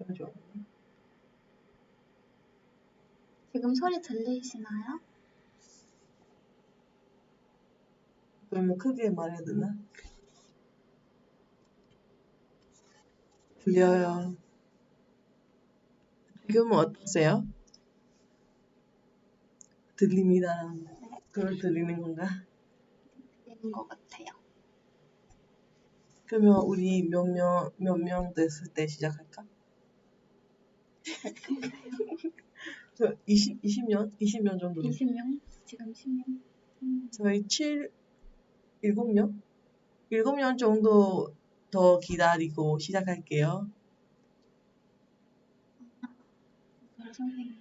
맞아. 지금 소리 들리시나요? 그러면 크게 말해야 되나? 들려요. 지금은 어떠세요? 들립니다. 그걸 들리는 건가? 들리는 것 같아요. 그러면 우리 몇 명 됐을 때 시작할까? 20년? 20년 정도. 20명? 지금 10명? 저희 7명? 7명 정도 더 기다리고 시작할게요. 선생님.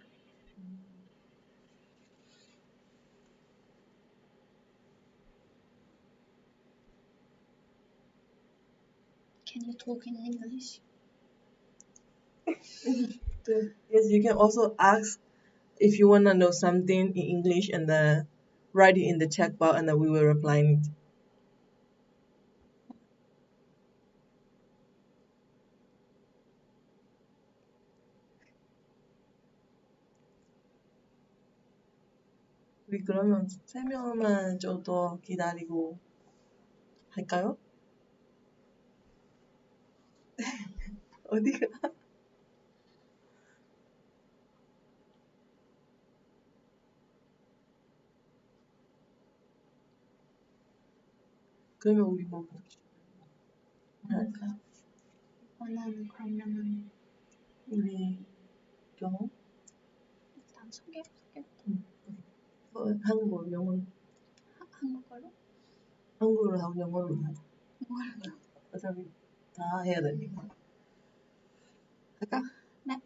Can you talk in English? Yes, you can also ask if you want to know something in English and then write it in the chat box and then we will reply it. 우리 그러면 3명만 좀 더 기다리고 할까요? 어디가? 그러면 우리 뭐 할까? 이거는 그러면은 우리 영어? 일단 소개부터 한국어, 영어, 한국어로? 한국어로 하고 영어로 하자. 영어로? 어차피 다 해야 되니까. 할까? 네.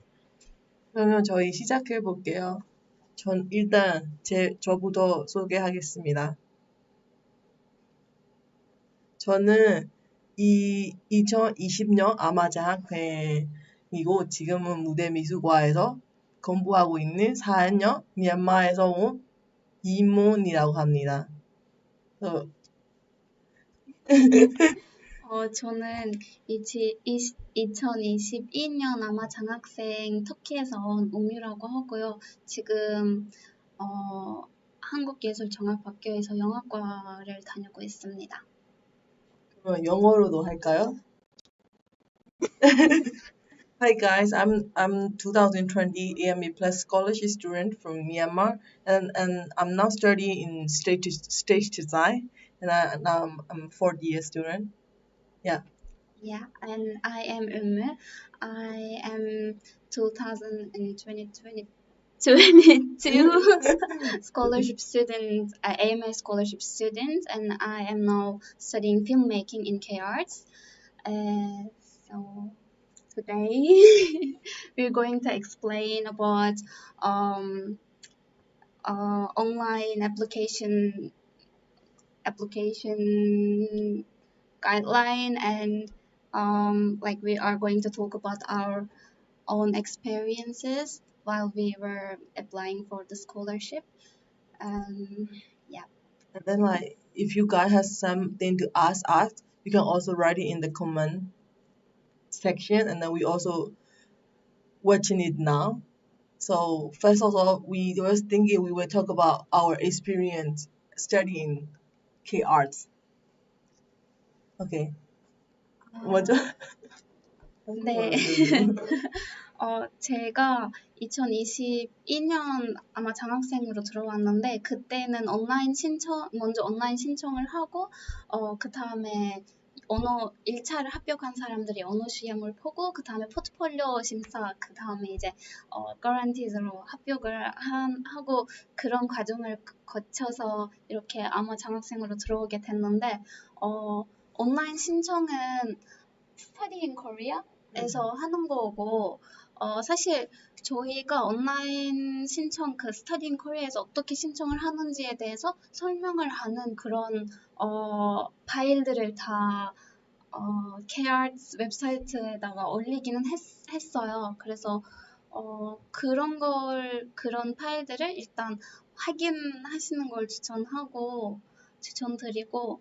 그러면 저희 시작해 볼게요. 전 일단 저부터 소개하겠습니다. 저는 2020년 아마장학회이고 지금은 무대미술과에서 공부하고 있는 4학년 미얀마에서 온 이몬이라고 합니다. 저는 2022년 아마 장학생 터키에서 온 우미라고 하고요. 지금 한국예술종합학교에서 영화과를 다니고 있습니다. 그러면 영어로도 할까요? Hi guys, I'm 2020 AMA Plus scholarship student from Myanmar, and I'm now studying in stage design, and I'm 4th year student. Yeah. Yeah, and I am I am 2022 scholarship student, AMA scholarship student, and I am now studying filmmaking in K-Arts. So today we're going to explain about online application guideline, and like we are going to talk about our own experiences while we were applying for the scholarship. Yeah. And then like if you guys have something to ask us, you can also write it in the comment section, and then we also watching it now. So first of all, we was thinking we will talk about our experience studying K-Arts. Okay. 먼저. 네. 제가 2022년 아마 장학생으로 들어왔는데 그때는 먼저 온라인 신청을 하고 그 다음에 언어 1차를 합격한 사람들이 언어 시험을 보고 그 다음에 포트폴리오 심사, 그 다음에 이제 그란티즈로 합격을 하고 그런 과정을 거쳐서 이렇게 아마 장학생으로 들어오게 됐는데 온라인 신청은 Study in Korea에서 하는 거고 사실 저희가 온라인 신청 그 Study in Korea에서 어떻게 신청을 하는지에 대해서 설명을 하는 그런 파일들을 다 K-Arts 웹사이트에다가 올리기는 했어요. 그래서 그런 파일들을 일단 확인하시는 걸 추천드리고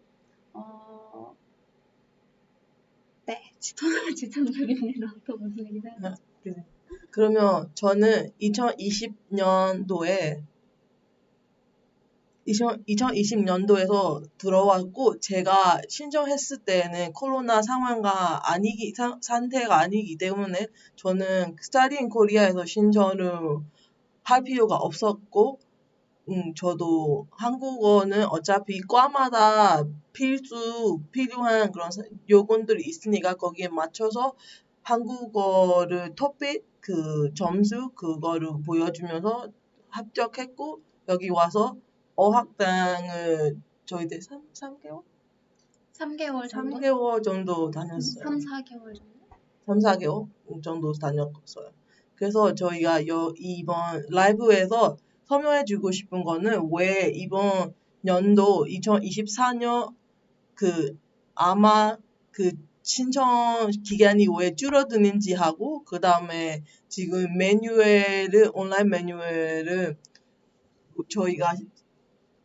네, 추천드립니다. 또 무슨 얘기를 해요? 그래. 그러면 저는 2020년도에서 들어왔고 제가 신청했을 때는 코로나 상태가 아니기 때문에 저는 스타디 인 코리아에서 신청을 할 필요가 없었고 저도 한국어는 어차피 과마다 필요한 그런 요건들이 있으니까 거기에 맞춰서 한국어를 토픽 그 점수 그거를 보여주면서 합격했고 여기 와서 어학당을 저희들 3개월? 3개월 정도? 3개월 정도 다녔어요. 3, 4개월 정도? 3, 4개월 정도 다녔어요. 그래서 저희가 이번 라이브에서 설명해주고 싶은 거는 왜 이번 연도 2024년 아마 신청 기간이 왜 줄어드는지 하고 그 다음에 지금 온라인 매뉴얼을 저희가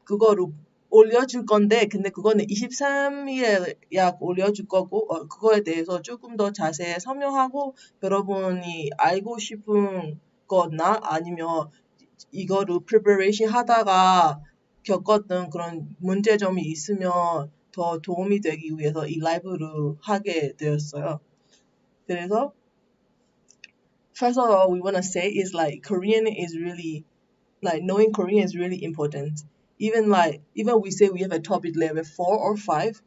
그거를 올려줄 건데 근데 그거는 23일에 약 올려줄 거고 그거에 대해서 조금 더 자세히 설명하고 여러분이 알고 싶은 거나 아니면 이거를 preparation 하다가 겪었던 그런 문제점이 있으면 더 도움이 되기 위해서 이 라이브를 하게 되었어요. 그래서 first of all we want to say is like Korean is really like knowing Korean is really important. Even we say we have a topic level 4 or 5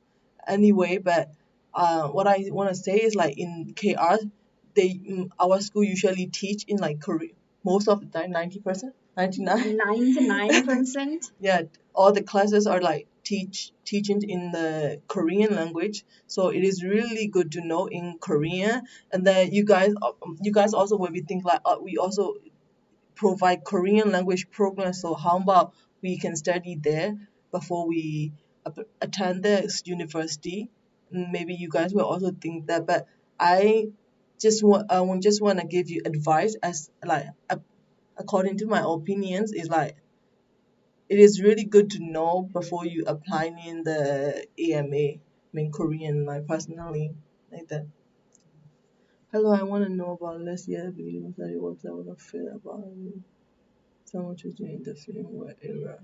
anyway, but what I want to say is like in KR, our school usually teach in like Korean most of the time, 90%, 99. 99%. Yeah, all the classes are like teaching in the Korean language, so it is really good to know in Korean. And then you guys also maybe think like we also provide Korean language programs. So how about we can study there before we attend the university? Maybe you guys will also think that, but I just want to give you advice as like according to my opinions is like it is really good to know before you apply in the AMA, mean Korean, like personally like that. Hello, I want to know about last year video that it was I want to feel about you. Someone choosing in the film era.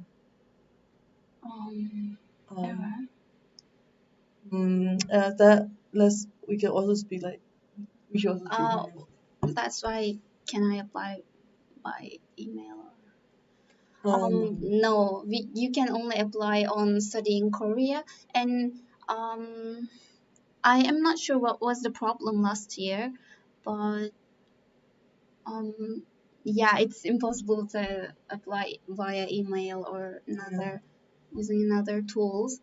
Era. We can also speak like we should also speak. That's why can I apply by email? Um, No, you can only apply on studying Korea, and I am not sure what was the problem last year, but yeah, it's impossible to apply via email or using another tools.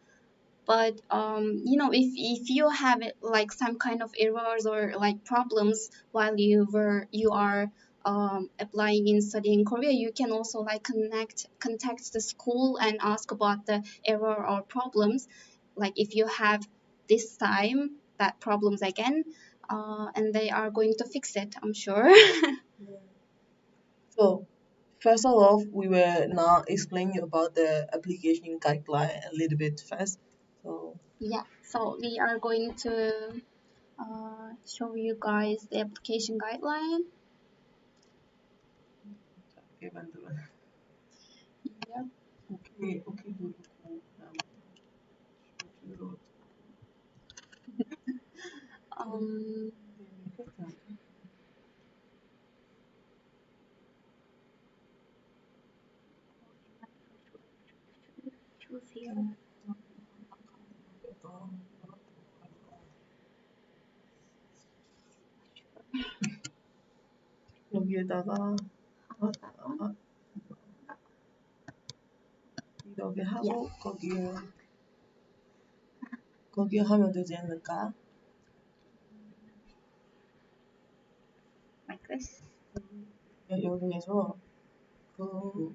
But if you have like some kind of errors or like problems while you are applying in studying Korea, you can also like contact the school and ask about the error or problems. Like if you have this time that problems again, and they are going to fix it, I'm sure. So, first of all, we will now explain you about the application guideline a little bit first. So, Yeah, so we are going to show you guys the application guideline. okay, 만들어. Yep. Okay, 그리고 Um, choose here. 여기에다가 이렇게 하고 거기에 하면 되지 않을까? Like this. 여기에서 그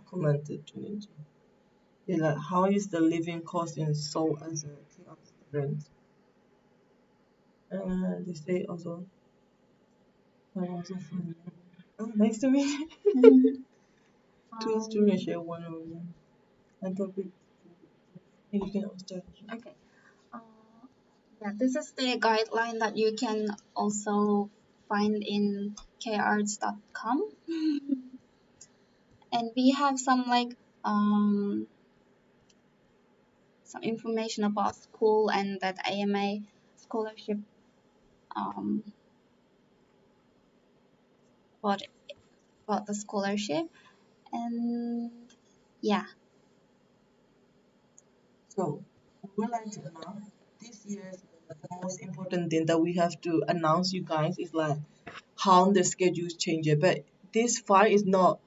코멘트 중이죠. Yeah, like how is the living cost in Seoul as a K-pop student? And they say also, I'm also from. Oh, nice to meet you. Two students share one room. And topic. And you can also start. Okay. Yeah, this is the guideline that you can also find in karts.com. And we have some some information about school and that AMA scholarship about the scholarship, and yeah. So we would like to announce this year's the most important thing that we have to announce you guys is like how the schedules change it. But this file is not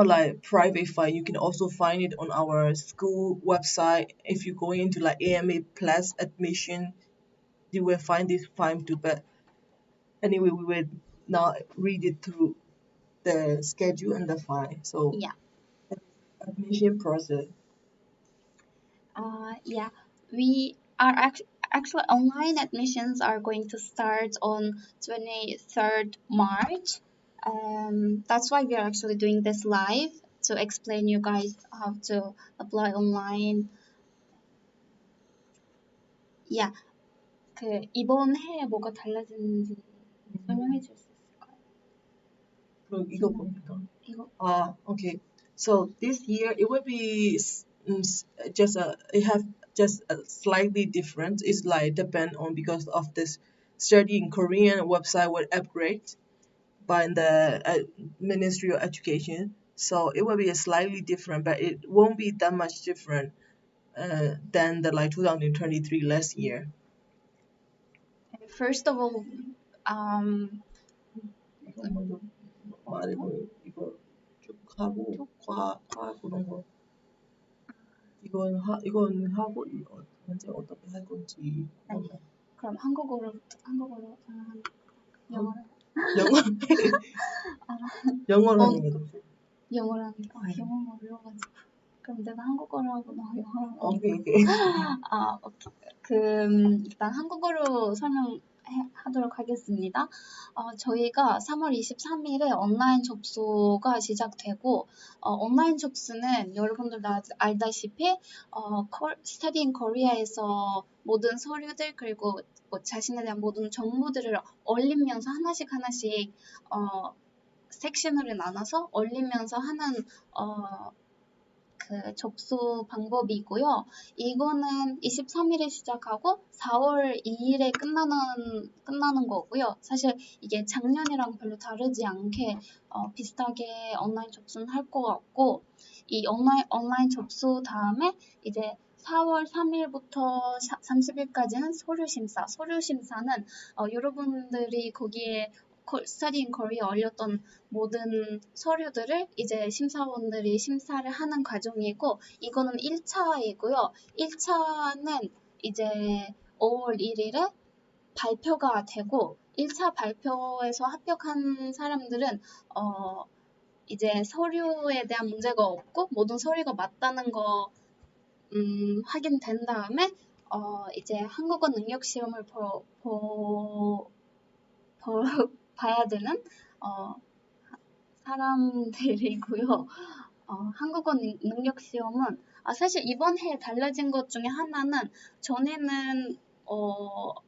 like private file. You can also find it on our school website. If you go into like AMA Plus admission, you will find this file too. But anyway, we will now read it through the schedule and the file. So Yeah. admission process. Yeah, we are actually online admissions are going to start on 23rd March. That's why we are actually doing this live to explain you guys how to apply online. Yeah, 그 이번 해에 뭐가 달라지는지 설명해 줄 수 있을까요? 그럼 이거 보니까. 이거 Okay. So this year it will be just it have just a slightly different. It's like depend on because of this studying Korean website will upgrade by the Ministry of Education. So it will be a slightly different, but it won't be that much different than the like 2023 last year. First of all, 이거 먼저 말해보요. 이거 쭉 하고 과 그런 거. 이건 하고 언제 어떻게 할 건지. 그럼 한국어로 영어로 영어 영어로 하는 게 더. 영어로 하니까 영어가 어려워가지고 그럼 내가 한국어로 하고 너 영어로 하고. 오케이. 오케이. 일단 한국어로 설명하도록 하겠습니다. 저희가 3월 23일에 온라인 접수가 시작되고 온라인 접수는 여러분들 다 알다시피 스터디 인 코리아에서 모든 서류들 그리고 뭐 자신에 대한 모든 정보들을 올리면서 하나씩 섹션으로 나눠서 올리면서 하는 그 접수 방법이고요. 이거는 23일에 시작하고 4월 2일에 끝나는 거고요. 사실 이게 작년이랑 별로 다르지 않게 비슷하게 온라인 접수는 할 것 같고 이 온라인 접수 다음에 이제 4월 3일부터 30일까지는 서류 심사는 여러분들이 거기에 스터디 인 코리아 올렸던 모든 서류들을 이제 심사원들이 심사를 하는 과정이고 이거는 1차이고요. 1차는 이제 5월 1일에 발표가 되고 1차 발표에서 합격한 사람들은 이제 서류에 대한 문제가 없고 모든 서류가 맞다는 거 확인된 다음에 이제 한국어 능력 시험을 봐야 되는 사람들이고요. 한국어 능력 시험은 사실 이번 해에 달라진 것 중에 하나는 전에는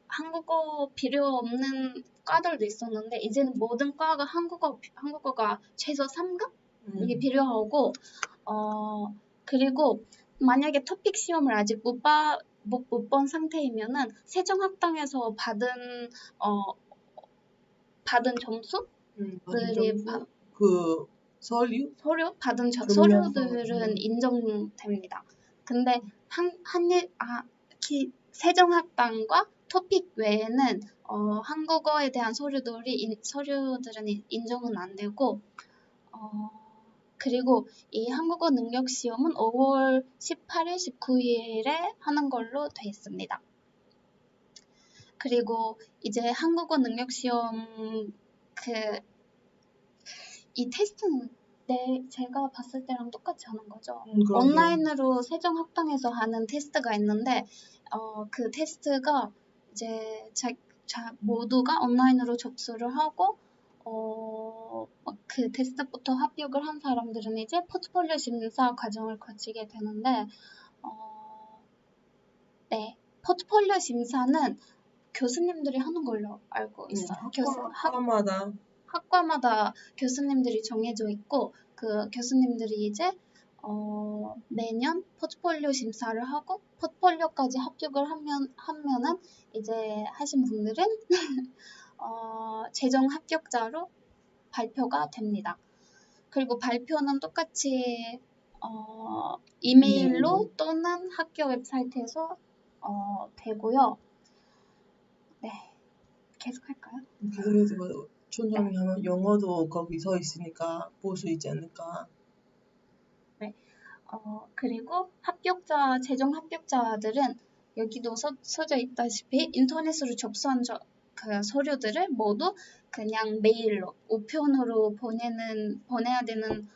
한국어 필요 없는 과들도 있었는데 이제는 모든 과가 한국어가 최소 3급 이게 필요하고 그리고 만약에 토픽 시험을 아직 못 본 상태이면은 세종학당에서 받은 점수들이 그 서류 받은 서류들은 인정됩니다. 근데 세종학당과 토픽 외에는 한국어에 대한 서류들은 인정은 안 되고 그리고 이 한국어 능력 시험은 5월 18일, 19일에 하는 걸로 돼 있습니다. 그리고 이제 한국어 능력 시험 이 테스트는 제가 봤을 때랑 똑같이 하는 거죠. 온라인으로 세종학당에서 하는 테스트가 있는데 그 테스트가 이제 모두가 온라인으로 접수를 하고 그 테스트부터 합격을 한 사람들은 이제 포트폴리오 심사 과정을 거치게 되는데 포트폴리오 심사는 교수님들이 하는 걸로 알고 있어요. 학과마다 교수님들이 정해져 있고 그 교수님들이 이제 매년 포트폴리오 심사를 하고 포트폴리오까지 합격을 하면은 이제 하신 분들은 최종 합격자로 발표가 됩니다. 그리고 발표는 똑같이 이메일로 또는 학교 웹사이트에서 되고요. 네, 계속 할까요? 계속해서 촌정이 하면 영어도 거기 서 있으니까 볼 수 있지 않을까. 네. 그리고 최종 합격자들은 여기도 써져 있다시피 인터넷으로 접수한 그 서류들을 모두 그냥 메일로 우편으로 보내야 되는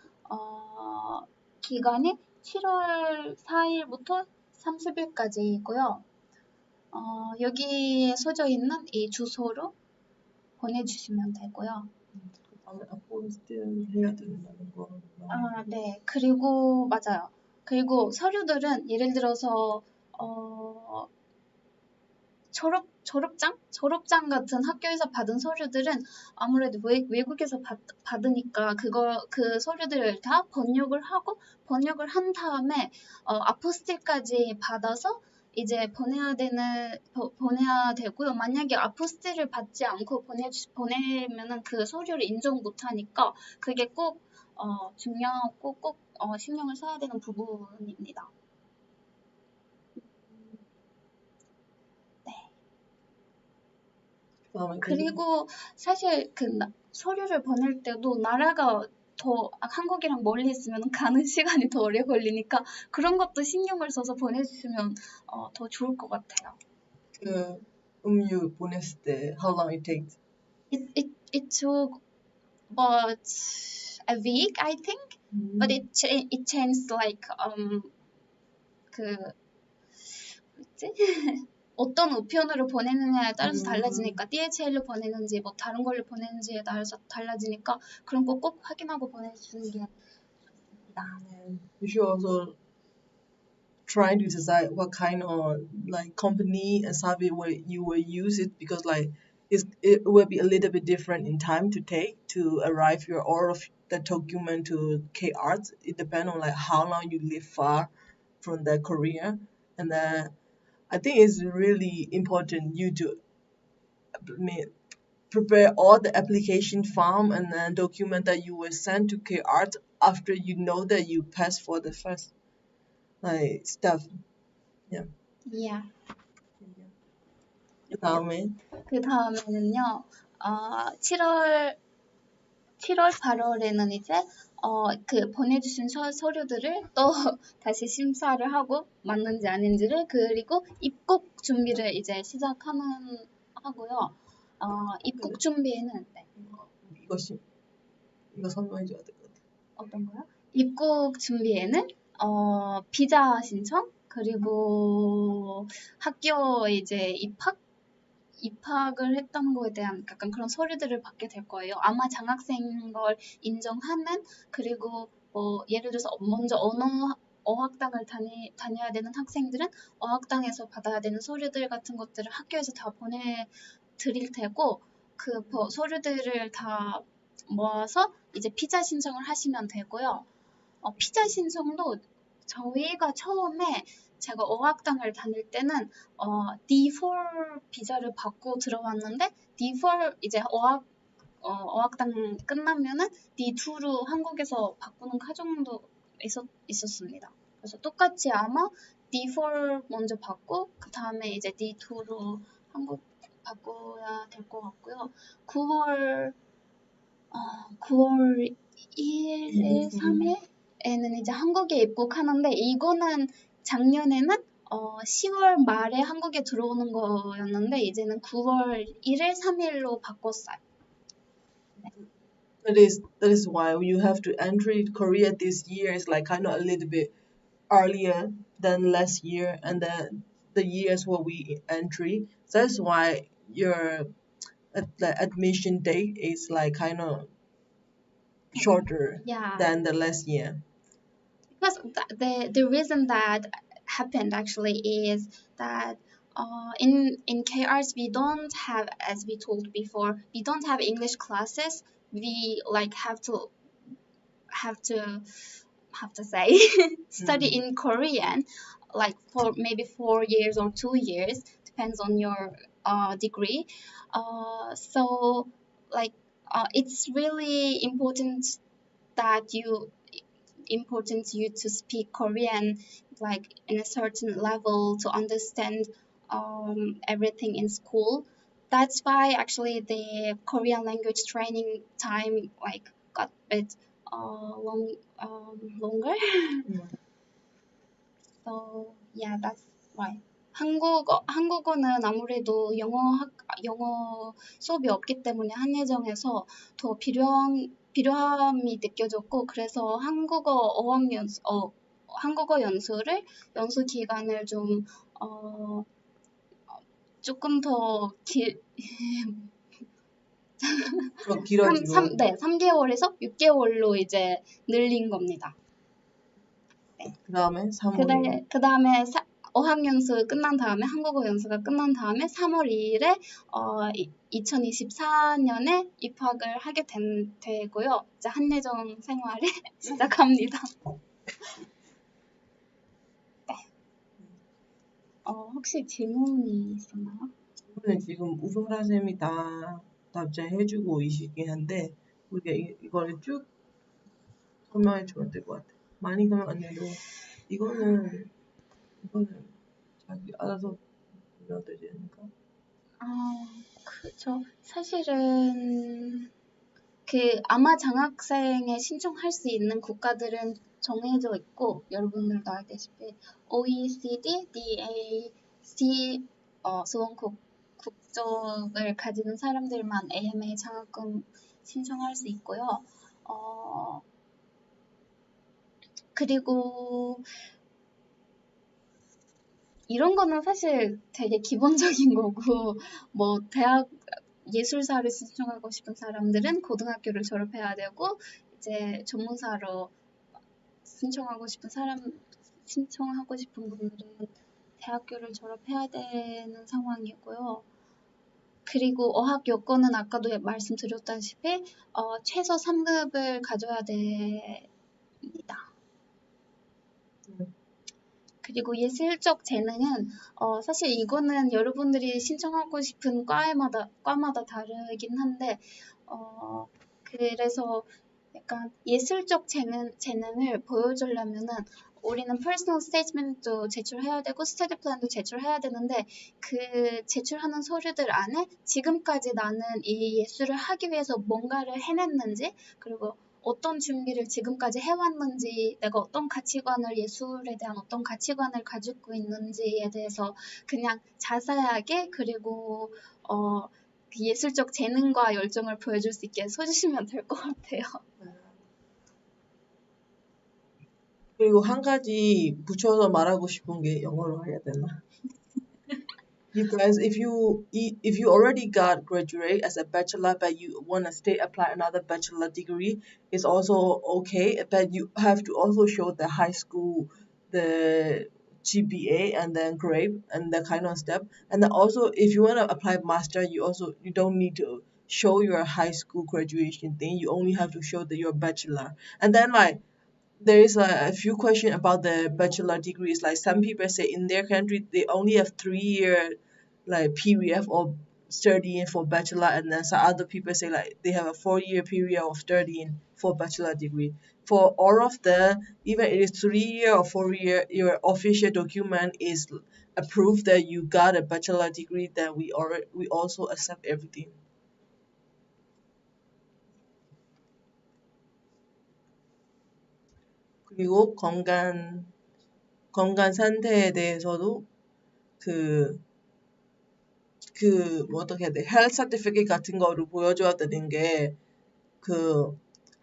기간이 7월 4일부터 30일까지이고요. 여기에 써져 있는 이 주소로 보내주시면 되고요. 아포스틸 해야 된다는 거. 네. 그리고 맞아요. 그리고 서류들은 예를 들어서 졸업장 같은 학교에서 받은 서류들은 아무래도 외국에서 받으니까 그 서류들을 다 번역을 한 다음에 아포스틸까지 받아서 이제 보내야 되고요. 만약에 아포스틸을 받지 않고 보내면은 그 서류를 인정 못하니까 그게 꼭 중요하고 꼭 신경을 써야 되는 부분입니다. 그리고 사실 서류를 보낼 때도 나라가 더 한국이랑 멀리 있으면 가는 시간이 더 오래 걸리니까 그런 것도 신경을 써서 보내주시면 더 좋을 것 같아요. 음유 보냈을 때 how long it takes? It took about a week, I think, but it changed like 어떤 우편으로 보내느냐에 따라서 달라지니까 DHL로 보내는지 뭐 다른 걸로 보내는지에 따라서 달라지니까 그런 거 꼭 확인하고 보내주는 게 좋습니다. You should also try to decide what kind of like company and service you will use it because like it will be a little bit different in time to take to arrive all of the document to K-Arts. It depends on like how long you live far from the Korea, and then I think it's really important you to prepare all the application form and then document that you will send to K-Art after you know that you pass for the first like stuff. Yeah. Yeah. 그 다음에는요. 7월 8월에는 이제 그 보내주신 서류들을 또 다시 심사를 하고 맞는지 아닌지를 그리고 입국 준비를 이제 하고요. 입국 준비에는 이거 설명해줘야 될 것 같아. 어떤 거요? 입국 준비에는 비자 신청 그리고 학교 이제 입학을 했다는 거에 대한 약간 그런 서류들을 받게 될 거예요. 아마 장학생인 걸 인정하는 그리고 뭐 예를 들어서 먼저 어학당을 다녀야 되는 학생들은 어학당에서 받아야 되는 서류들 같은 것들을 학교에서 다 보내드릴 테고 그 서류들을 다 모아서 이제 비자 신청을 하시면 되고요. 비자 신청도 저희가 처음에 제가 어학당을 다닐 때는 D4 비자를 받고 들어왔는데 D4 이제 어학당 끝나면은 D2로 한국에서 바꾸는 과정도 있었습니다. 그래서 똑같이 아마 D4 먼저 받고 그 다음에 이제 D2로 한국 바꿔야 될 것 같고요. 9월 1일, 3일에는 이제 한국에 입국하는데 이거는 작년에는 10월 말에 한국에 들어오는 거였는데 이제는 9월 1일, 3일로 바꿨어요. 네. That is why you have to enter Korea this year is like kind of a little bit earlier than last year and then the years where we entry. So that's why your the admission date is like kind of shorter than the last year. Because the reason that happened actually is that in KRs we don't have, as we told before, we don't have English classes. We like have to say study in Korean, like for maybe 4 years or 2 years, depends on your degree. So like it's really important you to speak Korean like in a certain level to understand everything in school. That's why actually the Korean language training time like got a bit longer. So yeah, that's why. 한국어는 아무래도 영어 수업이 없기 때문에 한예정에서 더 필요함이 느껴졌고, 그래서 한국어 연수 기간을 좀 조금 더 길어지고. 3개월에서 6개월로 이제 늘린 겁니다. 그다음에 3월. 그다음에 어학연수 끝난 다음에 한국어 연수가 끝난 다음에 3월 2일에 2024년에 입학을 하게 되고요. 이제 한예정 생활을 시작합니다. 네. 혹시 질문이 있었나요? 질문은 지금 우소라 쌤이 다 답장해주고 계시긴 한데 우리가 이걸 쭉 설명해 주면 될 것 같아. 많이 설명 안 해도 이거는 자기 알아서 보면 되지 않을까? 그죠. 사실은 아마 장학생에 신청할 수 있는 국가들은 정해져 있고, 여러분들도 알다시피 OECD, DAC 수원국 국적을 가지는 사람들만 AMA 장학금 신청할 수 있고요. 그리고 이런 거는 사실 되게 기본적인 거고, 뭐 대학 예술사를 신청하고 싶은 사람들은 고등학교를 졸업해야 되고, 이제 전문사로 신청하고 싶은 분들은 대학교를 졸업해야 되는 상황이고요. 그리고 어학 여건은 아까도 말씀드렸다시피 최소 3급을 가져야 됩니다. 그리고 예술적 재능은 사실 이거는 여러분들이 신청하고 싶은 과마다 다르긴 한데 그래서 약간 예술적 재능을 보여주려면은 우리는 퍼스널 스테이트먼트도 제출해야 되고 스터디 플랜도 제출해야 되는데 그 제출하는 서류들 안에 지금까지 나는 이 예술을 하기 위해서 뭔가를 해냈는지, 그리고 어떤 준비를 지금까지 해왔는지, 내가 어떤 가치관을, 예술에 대한 어떤 가치관을 가지고 있는지에 대해서 그냥 자세하게, 그리고 그 예술적 재능과 열정을 보여줄 수 있게 써주시면 될 것 같아요. 그리고 한 가지 붙여서 말하고 싶은 게 영어로 해야 되나? You guys, if you already got graduate as a bachelor but you want to stay apply another bachelor degree, it's also okay, but you have to also show the high school, the GPA and then grade and that kind of stuff. And then also if you want to apply master, you don't need to show your high school graduation thing. You only have to show that you're bachelor. And then like there is a few questions about the bachelor degrees. Like some people say in their country they only have 3-year like period of studying for bachelor, and then some other people say like they have a 4-year period of studying for bachelor degree. For all of them, even it is 3-year or 4-year, your official document is a proof that you got a bachelor degree. That we also accept everything. 그리고 건강 상태에 대해서도 뭐 어떻게 해야 돼? 헬스 서티피케이트 같은 거를 보여줘야 되는 게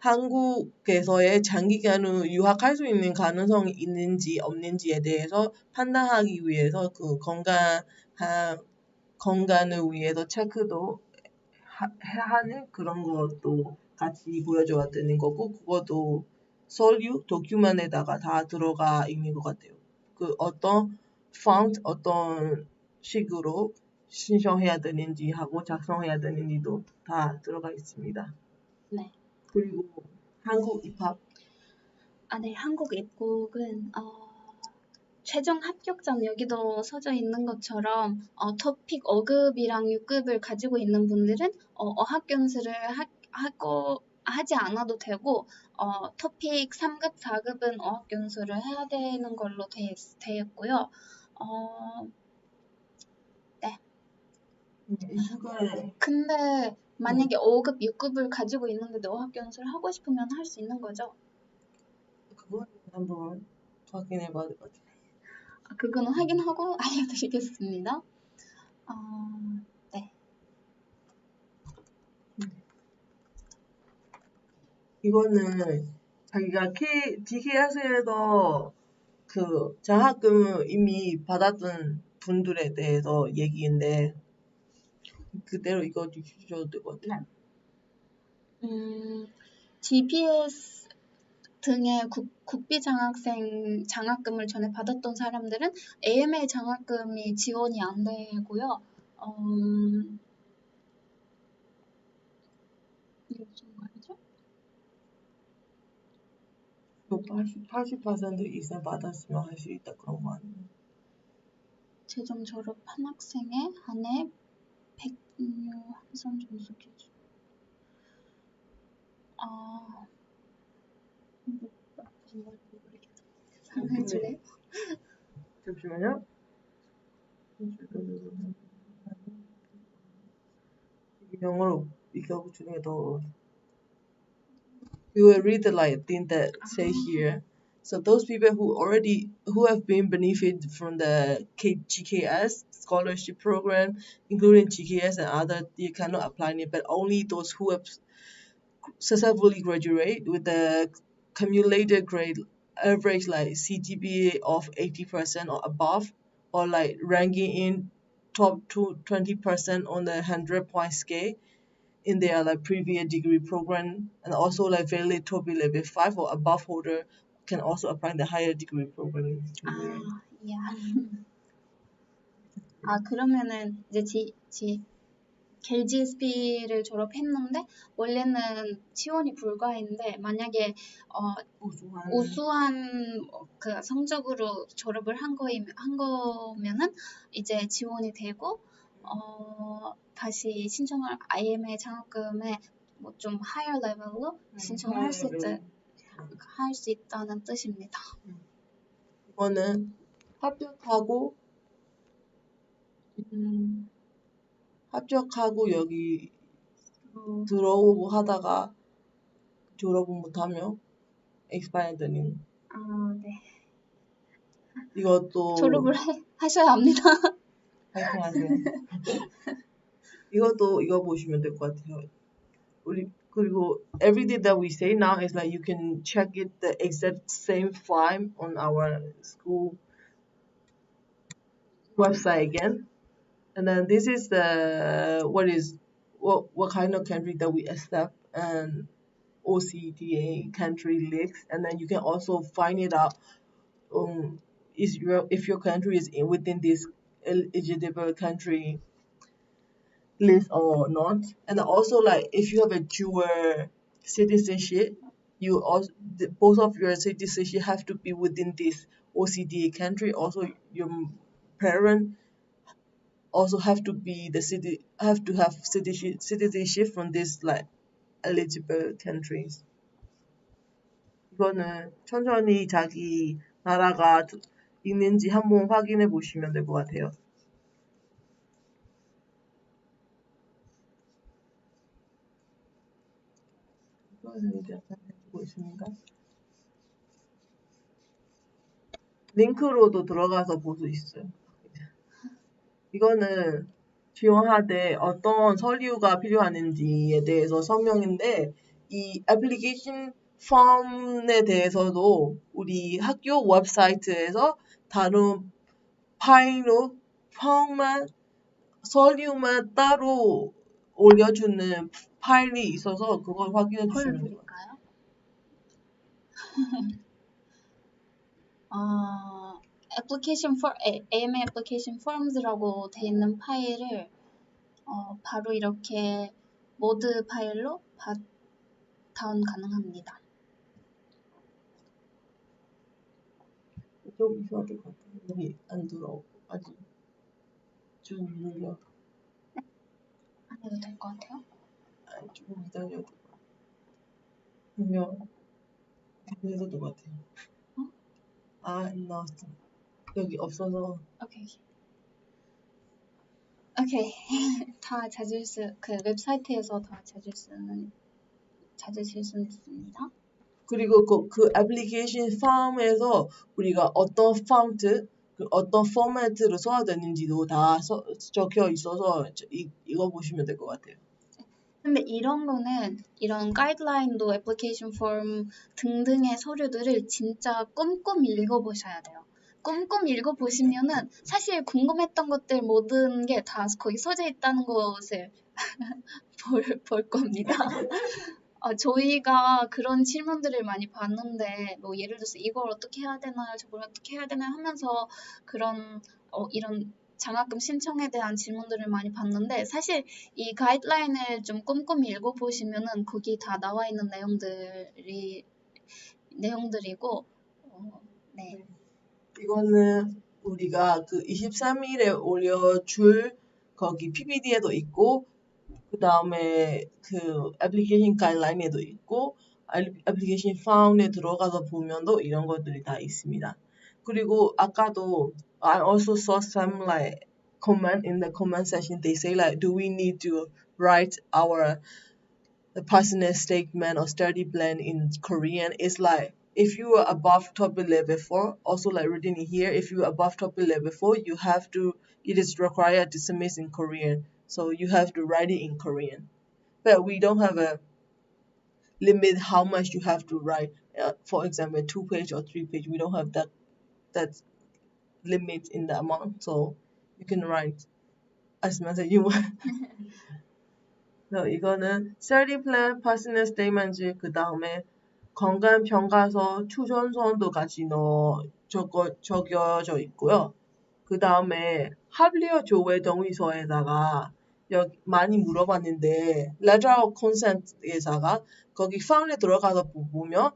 한국에서의 장기간으로 유학할 수 있는 가능성이 있는지 없는지에 대해서 판단하기 위해서 건강을 위해서 체크도 하는 그런 것도 같이 보여줘야 되는 거고, 그것도 서류 도큐멘에다가 다 들어가 있는 것 같아요. 어떤 폰트, 어떤 식으로 신청해야 되는지 하고 작성해야 되는지도 다 들어가 있습니다. 네. 그리고 한국 입학. 네, 한국 입국은 최종 합격점 여기도 써져 있는 것처럼 토픽 5급이랑 6급을 가지고 있는 분들은 어학연수를 하지 않아도 되고 토픽 3급, 4급은 어학연수를 해야 되는 걸로 되어 있고요. 네. 근데 만약에 5급, 6급을 가지고 있는데 어학연수를 하고 싶으면 할 수 있는 거죠? 그건 한번 확인해 봐야 될 것 같아요. 그거는 확인하고 알려드리겠습니다. 네. 이거는 자기가 GKS에서 그 장학금을 이미 받았던 분들에 대해서 얘기인데 그대로 이거 주셔도 될 것 같아요. GPS 등의 국비 장학금을 전에 받았던 사람들은 AMA 장학금이 지원이 안 되고요. 이게 무슨 말이죠? 80% 이상 받았으면 할 수 있다 그런 거 아니에요? 최종 졸업한 학생의 한 해 100유 학점 점수 기준. 무슨 말인지 모르겠어. 설명해줄래? 잠시만요. 영어로 읽어주는 게 더. We will read the thing that say here. So those people who have been benefited from the GKS scholarship program, including GKS and other, you cannot apply it, but only those who have successfully graduate with the cumulated grade average CGPA of 80% or above, or ranking in top 20% on the 100-point scale in their previous degree program, and also valid TOEFL level 5 or above holder can also apply the higher degree program. 그러면은 이제 KGSP를 졸업했는데 원래는 지원이 불가인데 만약에 우수한 그 성적으로 졸업을 한 거면은 이제 지원이 되고 다시 신청을 AMA 장학금에 뭐 좀 higher level로 신청을 할 수 있다는 뜻입니다. 이거는 합격하고 여기 들어오고 하다가 졸업을 못하면 expired 되는. 네. 이것도 졸업을 하셔야 합니다. 파이팅 하세요. 이거 보시면 될 것 같아요. 그리고 everything that we say now is you can check it the exact same file on our school website again. And then this is what kind of country that we accept and OCDA country list, and then you can also find it out if your country is within this eligible country list or not. And also if you have a dual citizenship, both of your citizenship have to be within this OCDA country. Also your parent also have to have citizenship from this eligible countries. 이거는 천천히 자기 나라가 있는지 한번 확인해 보시면 될 것 같아요. 링크로도 들어가서 볼 수 있어요. 이거는 지원하되 어떤 서류가 필요하는지에 대해서 설명인데 이 애플리케이션 폼에 대해서도 우리 학교 웹사이트에서 다른 폼만 서류만 따로 올려주는 파일이 있어서 그걸 확인해 주시면 돼요. application for AMA application forms라고 돼 있는 파일을 바로 이렇게 모드 파일로 다운 가능합니다. 좀 있어야 될 것 같아. 여기 안 들어오고 아직 좀 눌려. 안 해도 될 것 같아요. 아니, 좀 기다려야 될 것 같아. 그러면 해도 될 것 같아요. 안 나왔어. 여기 없어서. 오케이. 다 그 웹사이트에서 다 찾으실 수 있습니다. 그리고 그 애플리케이션 폼에서 우리가 어떤 폰트, 어떤 포맷으로 써야 되는지도 다 적혀 있어서 이거 보시면 될 것 같아요. 근데 이런 거는 이런 가이드라인도 애플리케이션 폼 등등의 서류들을 진짜 꼼꼼히 읽어보셔야 돼요. 꼼꼼히 읽어보시면은 사실 궁금했던 것들 모든 게 다 거기 써져 있다는 것을 볼 겁니다. 저희가 그런 질문들을 많이 받는데 뭐 예를 들어서 이걸 어떻게 해야 되나요? 저걸 어떻게 해야 되나요? 하면서 그런 이런 장학금 신청에 대한 질문들을 많이 받는데 사실 이 가이드라인을 좀 꼼꼼히 읽어보시면은 거기 다 나와 있는 내용들이고 네. 이거는 우리가 그 23일에 올려줄 거기 PPT에도 있고 그 다음에 그 애플리케이션 가이드라인에도 있고 애플리케이션 폼에 들어가서 보면도 이런 것들이 다 있습니다. 그리고 아까도 I also saw some like comment in the comment section. They say like, do we need to write our personal statement or study plan in Korean? It's like if you are above topic level 4, also like written here, if you are above topic level 4, it is required to submit in Korean. So you have to write it in Korean. But we don't have a limit how much you have to write. For example, 2 page or 3 page. We don't have that limit in the amount. So you can write as much as you want. 이거는 study plan, personal statement, 그 다음에 건강 평가서, 추천서도 같이 적혀져 있고요. 그 다음에 합리화 조회 동의서에다가 여기 많이 물어봤는데 letter of consent에다가 거기 폰에 들어가서 보면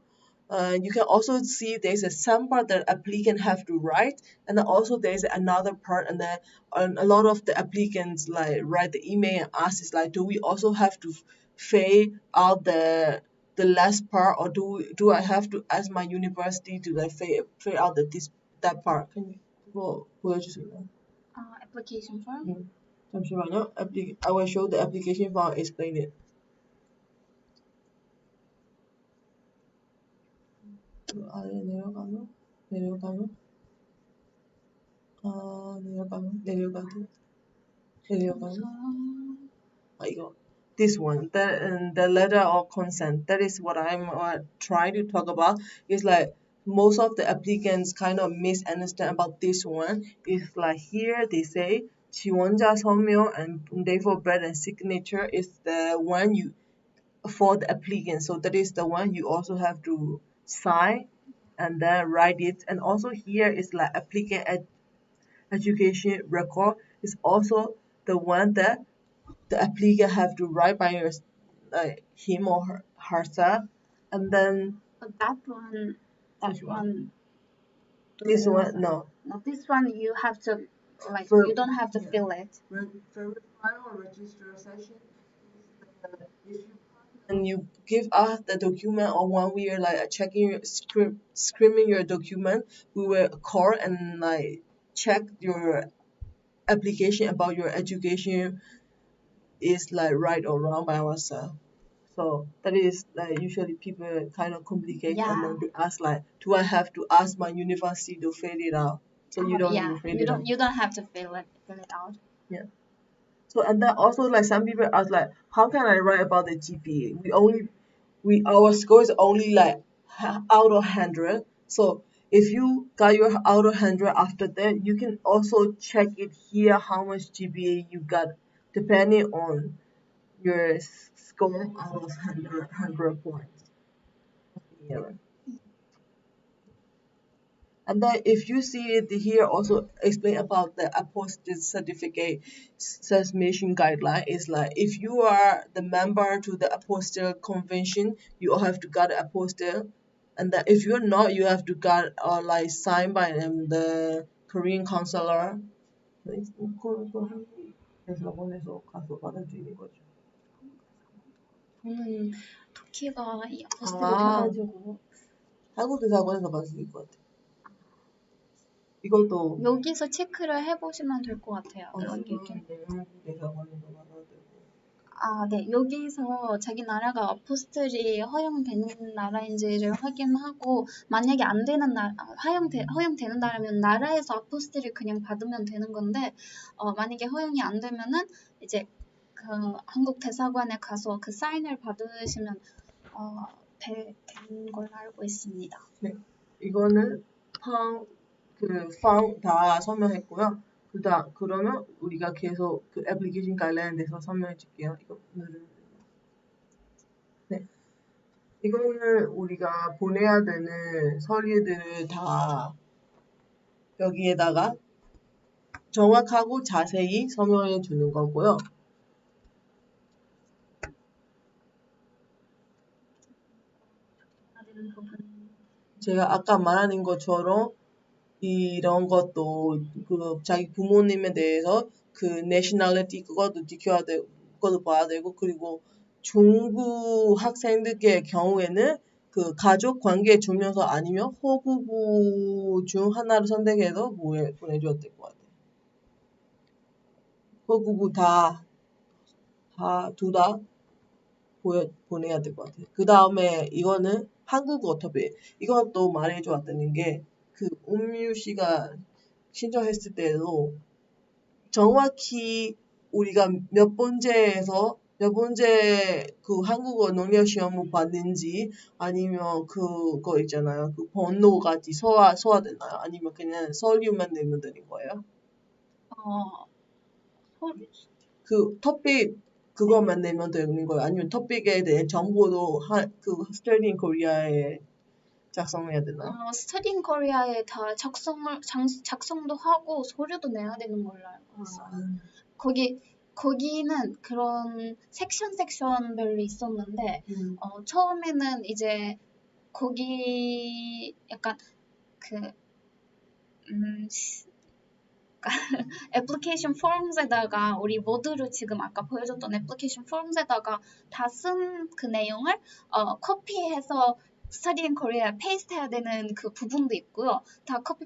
you can also see there's some part that applicant have to write, and then also there's another part, and then a lot of the applicants like write the email and ask is like, do we also have to fill out the last part, or do I have to ask my university to like fill out that part? Can you 그거 보여주세요. application form? 잠시만요. I will show the application form and explain it. 아래 내려가면 이거 this one, the letter of consent, that is what I'm trying to talk about. Is like most of the applicants kind of misunderstand about this one. It's like here they say 지원자 서명 and date of birth and signature is the one you for the applicant, so that is the one you also have to sign and then write it. And also here is like applicant education record is also the one that the applicant have to write by him or herself. And then that one this one no, this one you have to you don't have to fill it. Verify or register session and you give us the document, or when we are like checking screening your document, we will call and like check your application about your education is like right or wrong by ourselves. So that is like usually people kind of complicate and then they ask like, do I have to ask my university to fill it out? So you don't need to fill it out. You don't have to fill it out. Yeah. So and then also like some people ask like, how can I write about the GPA? Our score is only like out of 100. So if you got your out of 100 after that, you can also check it here how much GPA you got depending on your score out of 100 points. Yeah. And then if you see it here, also explain about the apostille certificate submission guideline. Is like if you are the member to the apostille convention, you all have to get an apostille. And then if you're not, you have to get like signed by the Korean consular. 대사관에서 가서 받아주는 거죠. 저는 터키가 이 아포스트를 아. 가가지고 한국 대사관에서 받을 수 있을 것 같아. 이것도 여기서 체크를 해보시면 될 것 같아요. 여기. 대사관에서 받아야 되고. 아, 네. 여기서 자기 나라가 아포스틀이 허용되는 나라인지를 확인하고 만약에 안 되는 허용되는 나라면 나라에서 아포스틀을 그냥 받으면 되는 건데 만약에 허용이 안 되면은 이제 그 한국 대사관에 가서 그 사인을 받으시면 되는 걸로 알고 있습니다. 네. 이거는 팡 다 설명했고요. 그러면 우리가 계속 그 애플리케이션 가이드라인에 대해서 설명해 줄게요. 이거 네. 이거는 우리가 보내야 되는 서류들을 다 여기에다가 정확하고 자세히 설명해 주는 거고요. 제가 아까 말하는 것처럼 이런 것도 그 자기 부모님에 대해서 그 내셔널리티 그것도 지켜야 되고 그것도 봐야 되고 그리고 중국 학생들의 경우에는 그 가족 관계 증명서 아니면 호구부 중 하나를 선택해서 보내줘야 될 것 같아요. 호구부 둘 다 보내야 될 것 같아요. 그 다음에 이거는 한국어 어차피 이것도 말해줘왔다는 게 그 음유 씨가 신청했을 때도 정확히 우리가 몇 번째 그 한국어 능력 시험을 봤는지 아니면 그거 있잖아요. 그 번호까지 소화되나요? 아니면 그냥 서류만 내면 되는 거예요? 그 토픽 그것만 내면 되는 거예요? 아니면 토픽에 대한 정보도 그 스터디 인 코리아에 작성해야 되나요? 스터디 인 코리아에 다 작성도 하고 서류도 내야 되는 걸로 알고 있어요. 거기는 그런 섹션별로 있었는데 처음에는 이제 거기 약간 애플리케이션 폼에다가 우리 모두를 지금 아까 보여줬던 애플리케이션 폼에다가 다 쓴 그 내용을 코피해서 스터디 인 코리아 페이스트 해야 되는 그 부분도 있고요. 다 코피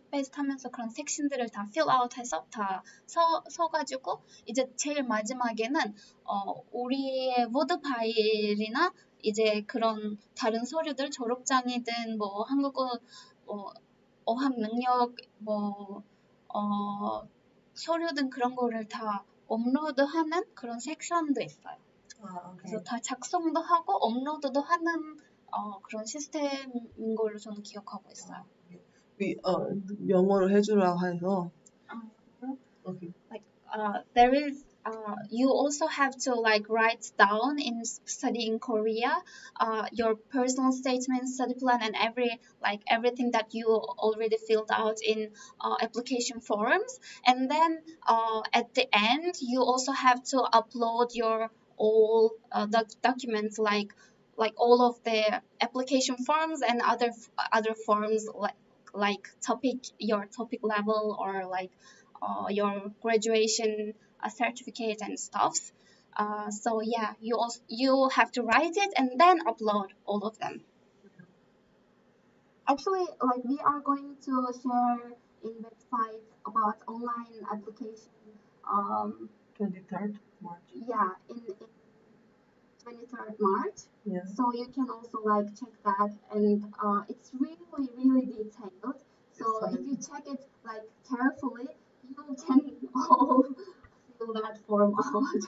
페이스트 하면서 그런 섹션들을 다 필아웃 해서 다 써가지고 이제 제일 마지막에는 우리의 워드 파일이나 이제 그런 다른 서류들 졸업장이든 뭐 한국어 어학 능력 서류든 그런 거를 다 업로드하는 그런 섹션도 있어요. 그래서 다 작성도 하고 업로드도 하는 그런 시스템인 걸로 저는 기억하고 있어요. 영어로 해주라고 해서. Okay. There is you also have to write down in study in Korea your personal statement, study plan, and everything that you already filled out in application forms. And then at the end, you also have to upload your all documents like all of the application forms and other forms like your topic level or your graduation certificate and stuff. So yeah, you have to write it and then upload all of them. Actually, we are going to share in website about online application. 23rd March. Yeah, in 23rd March. Yeah. So you can also check that, and it's really really detailed. So if you check it carefully, you can all fill that form out.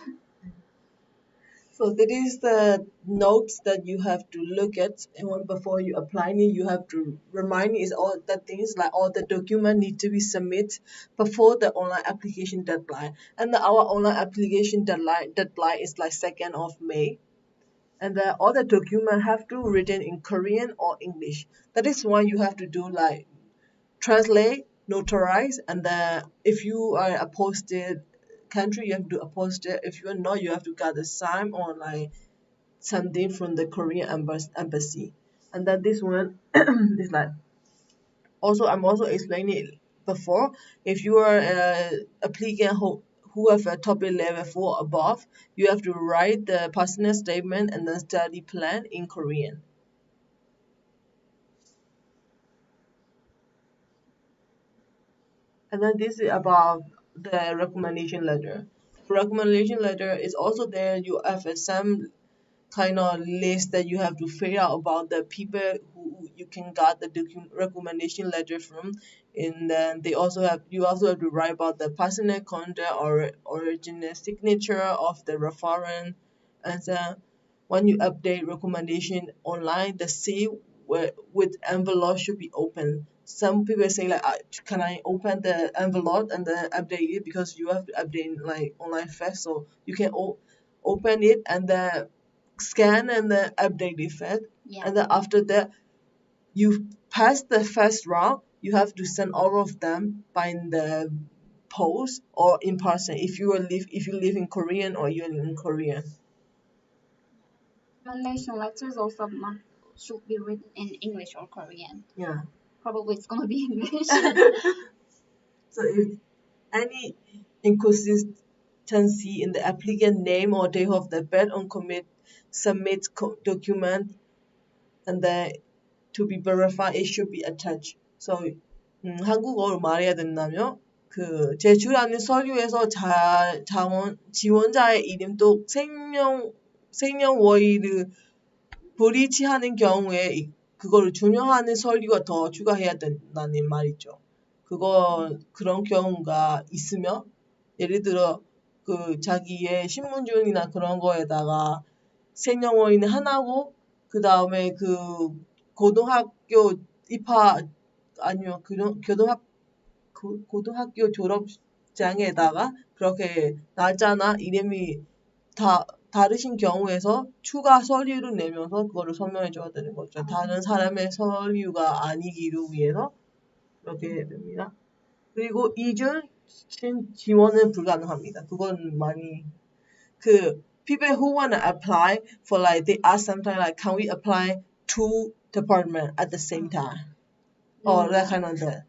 So that is the notes that you have to look at, and before you apply it, you have to remind is all the things all the documents need to be submitted before the online application deadline. And our online application deadline is 2nd of May. And all the documents have to written in Korean or English. That is why you have to do translate, notarize, and then if you are a posted country, you have to post it. If you are not, you have to get a sign or like something from the Korean embassy. And then this one is like I'm also explaining it before. If you are an applicant who have a topic level 4 above, you have to write the personal statement and then study plan in Korean. And then this is about the recommendation letter. Recommendation letter is also there. You have some kind of list that you have to figure out about the people who you can get the recommendation letter from. And then you also have to write about the personal contact or original signature of the referent. And then when you update recommendation online, the seal with envelope should be open. Some people say like, can I open the envelope and then update it, because you have to update like online first, so you can open it and then scan and then update it first. Yeah. And then after that, you pass the first round, you have to send all of them by the post or in person if you live in Korean or you're in Korean. Recommendation letters also should be written in English or Korean. Yeah. Probably it's gonna be English. So if any inconsistency in the applicant name or date of the birth on submit document, and then to be verified, it should be attached. So 한국어로 말해야 된다면 그 제출하는 서류에서 지원자의 이름도 생년월일을 불일치하는 경우에 그거를 준용하는 서류가 더 추가해야 된다는 말이죠. 그런 경우가 있으면, 예를 들어 그 자기의 신분증이나 그런 거에다가 생년월일은 하나고 그 다음에 그 고등학교 입학 아니면 고등학교 졸업장에다가 그렇게 날짜나 이름이 다르신 경우에서 추가 서류를 내면서 그거를 설명해 줘야 되는 거죠. 다른 사람의 서류가 아니기를 위해서 그렇게 해야 됩니다. 그리고 이중 지원은 불가능합니다. 그건 많이 people who want to apply for like they ask sometimes like, can we apply 2 departments at the same time? Or that kind of thing.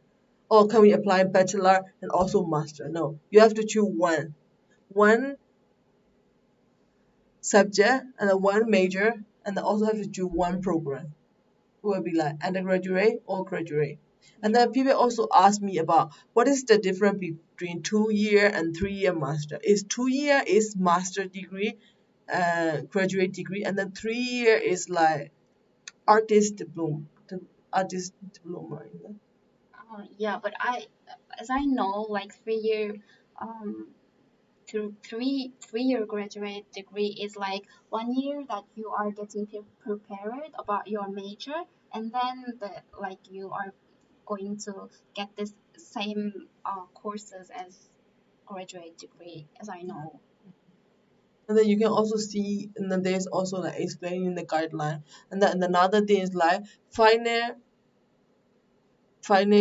Or can we apply bachelor and also master? No, you have to choose one subject and then one major, and then also have to choose one program. It will be like undergraduate or graduate. And then people also ask me about what is the difference between 2-year and 3-year master. 2-year is master degree, graduate degree, and then 3-year is like artist diploma. Yeah, but as I know, like 3-year three-year graduate degree is like 1 year that you are getting prepared about your major, and then you are going to get this same courses as graduate degree, as I know. And then you can also see, and then there's also like explaining the guideline. And then another thing is like final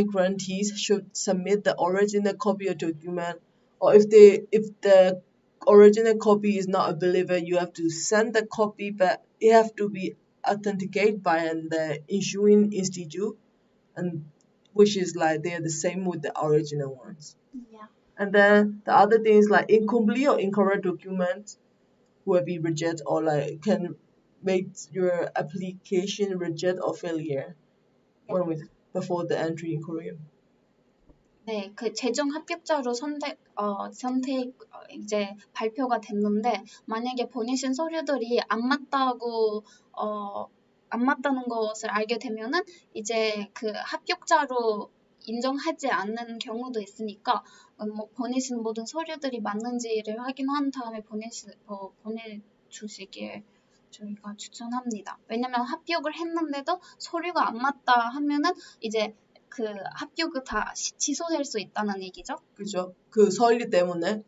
grantees should submit the original copy of document, or if the original copy is not available, you have to send the copy, but it have to be authenticated by the issuing institute, and which is like they're the same with the original ones. Yeah. And then the other thing is like incomplete or incorrect documents will be rejected, or like can make your application reject or failure before the entry in Korea. 네, 그 최종 합격자로 선택 이제 발표가 됐는데, 만약에 보내신 서류들이 안 맞다는 것을 알게 되면은 이제 그 합격자로 인정하지 않는 경우도 있으니까 보내신 모든 서류들이 맞는지를 확인한 다음에 보내주시길 저희가 추천합니다. 왜냐면 합격을 했는데도 서류가 안 맞다 하면은 이제 그 합격이 다 취소될 수 있다는 얘기죠. 그죠. 그 서류 때문에.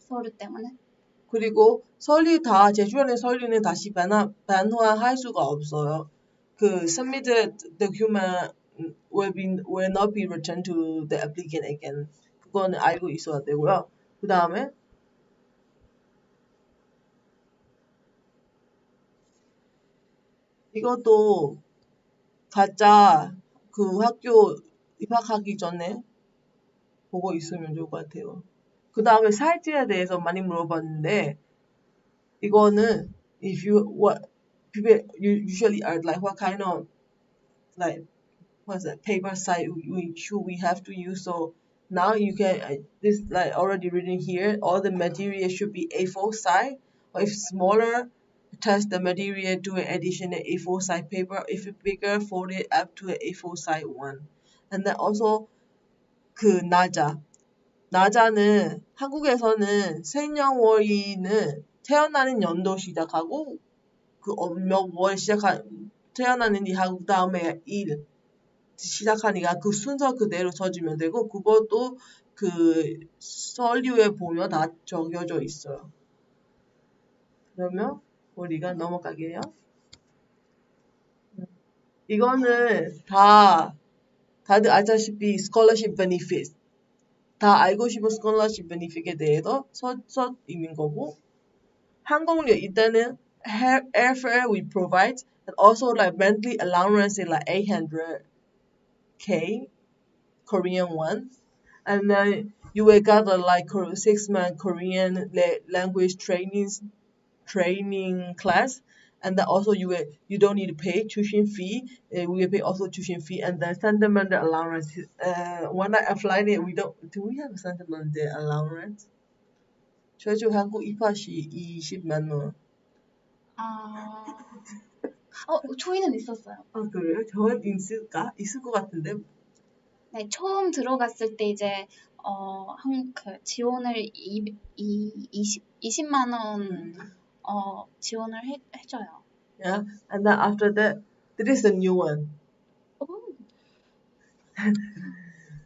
그리고 제출하는 서류는 다시 반환할 수가 없어요. 그 submitted document will not be returned to the applicant again. 그거는 알고 있어야 되고요. 그 다음에 이것도 각자 그 학교 입학하기 전에 보고 있으면 좋을 것 같아요. 그 다음에 사이트에 대해서 많이 물어봤는데 이거는 if you what people usually are like what kind of like what's that paper site we have to use. So now you can this like already written here, all the material should be A4 size, or if smaller attach the material to an additional A4 size paper. If it's bigger, fold it up to an A4 size one. And then also 그 나자는 한국에서는 생년월일은 태어나는 연도 시작하고 그 몇 월 태어나는지 하고 그다음에 일 시작하니까 그 순서 그대로 써주면 되고 그것도 그 서류에 보면 다 적혀져 있어요. 그러면 우리가 넘어가게요. 이거는 다들 알다시피 scholarship benefits 다 알고 싶은 scholarship benefit에 대해서 있는 거고 항공료 일단은 airfare we provide and also like monthly allowance is like 800k Korean won, and then you will get a like 6-month Korean language training class, and then also you don't need to pay tuition fee. We will pay also tuition fee, and then sentimental allowance. When I applied it, do we have a sentimental allowance? 최저 한국 입학시 20만 원. 저희는 있었어요. 그래요? 저는 있을 것 같은데. 네, 처음 들어갔을 때 이제 그 지원을 20만 원 지원을 해줘요. Yeah, and then after that, there is a new one.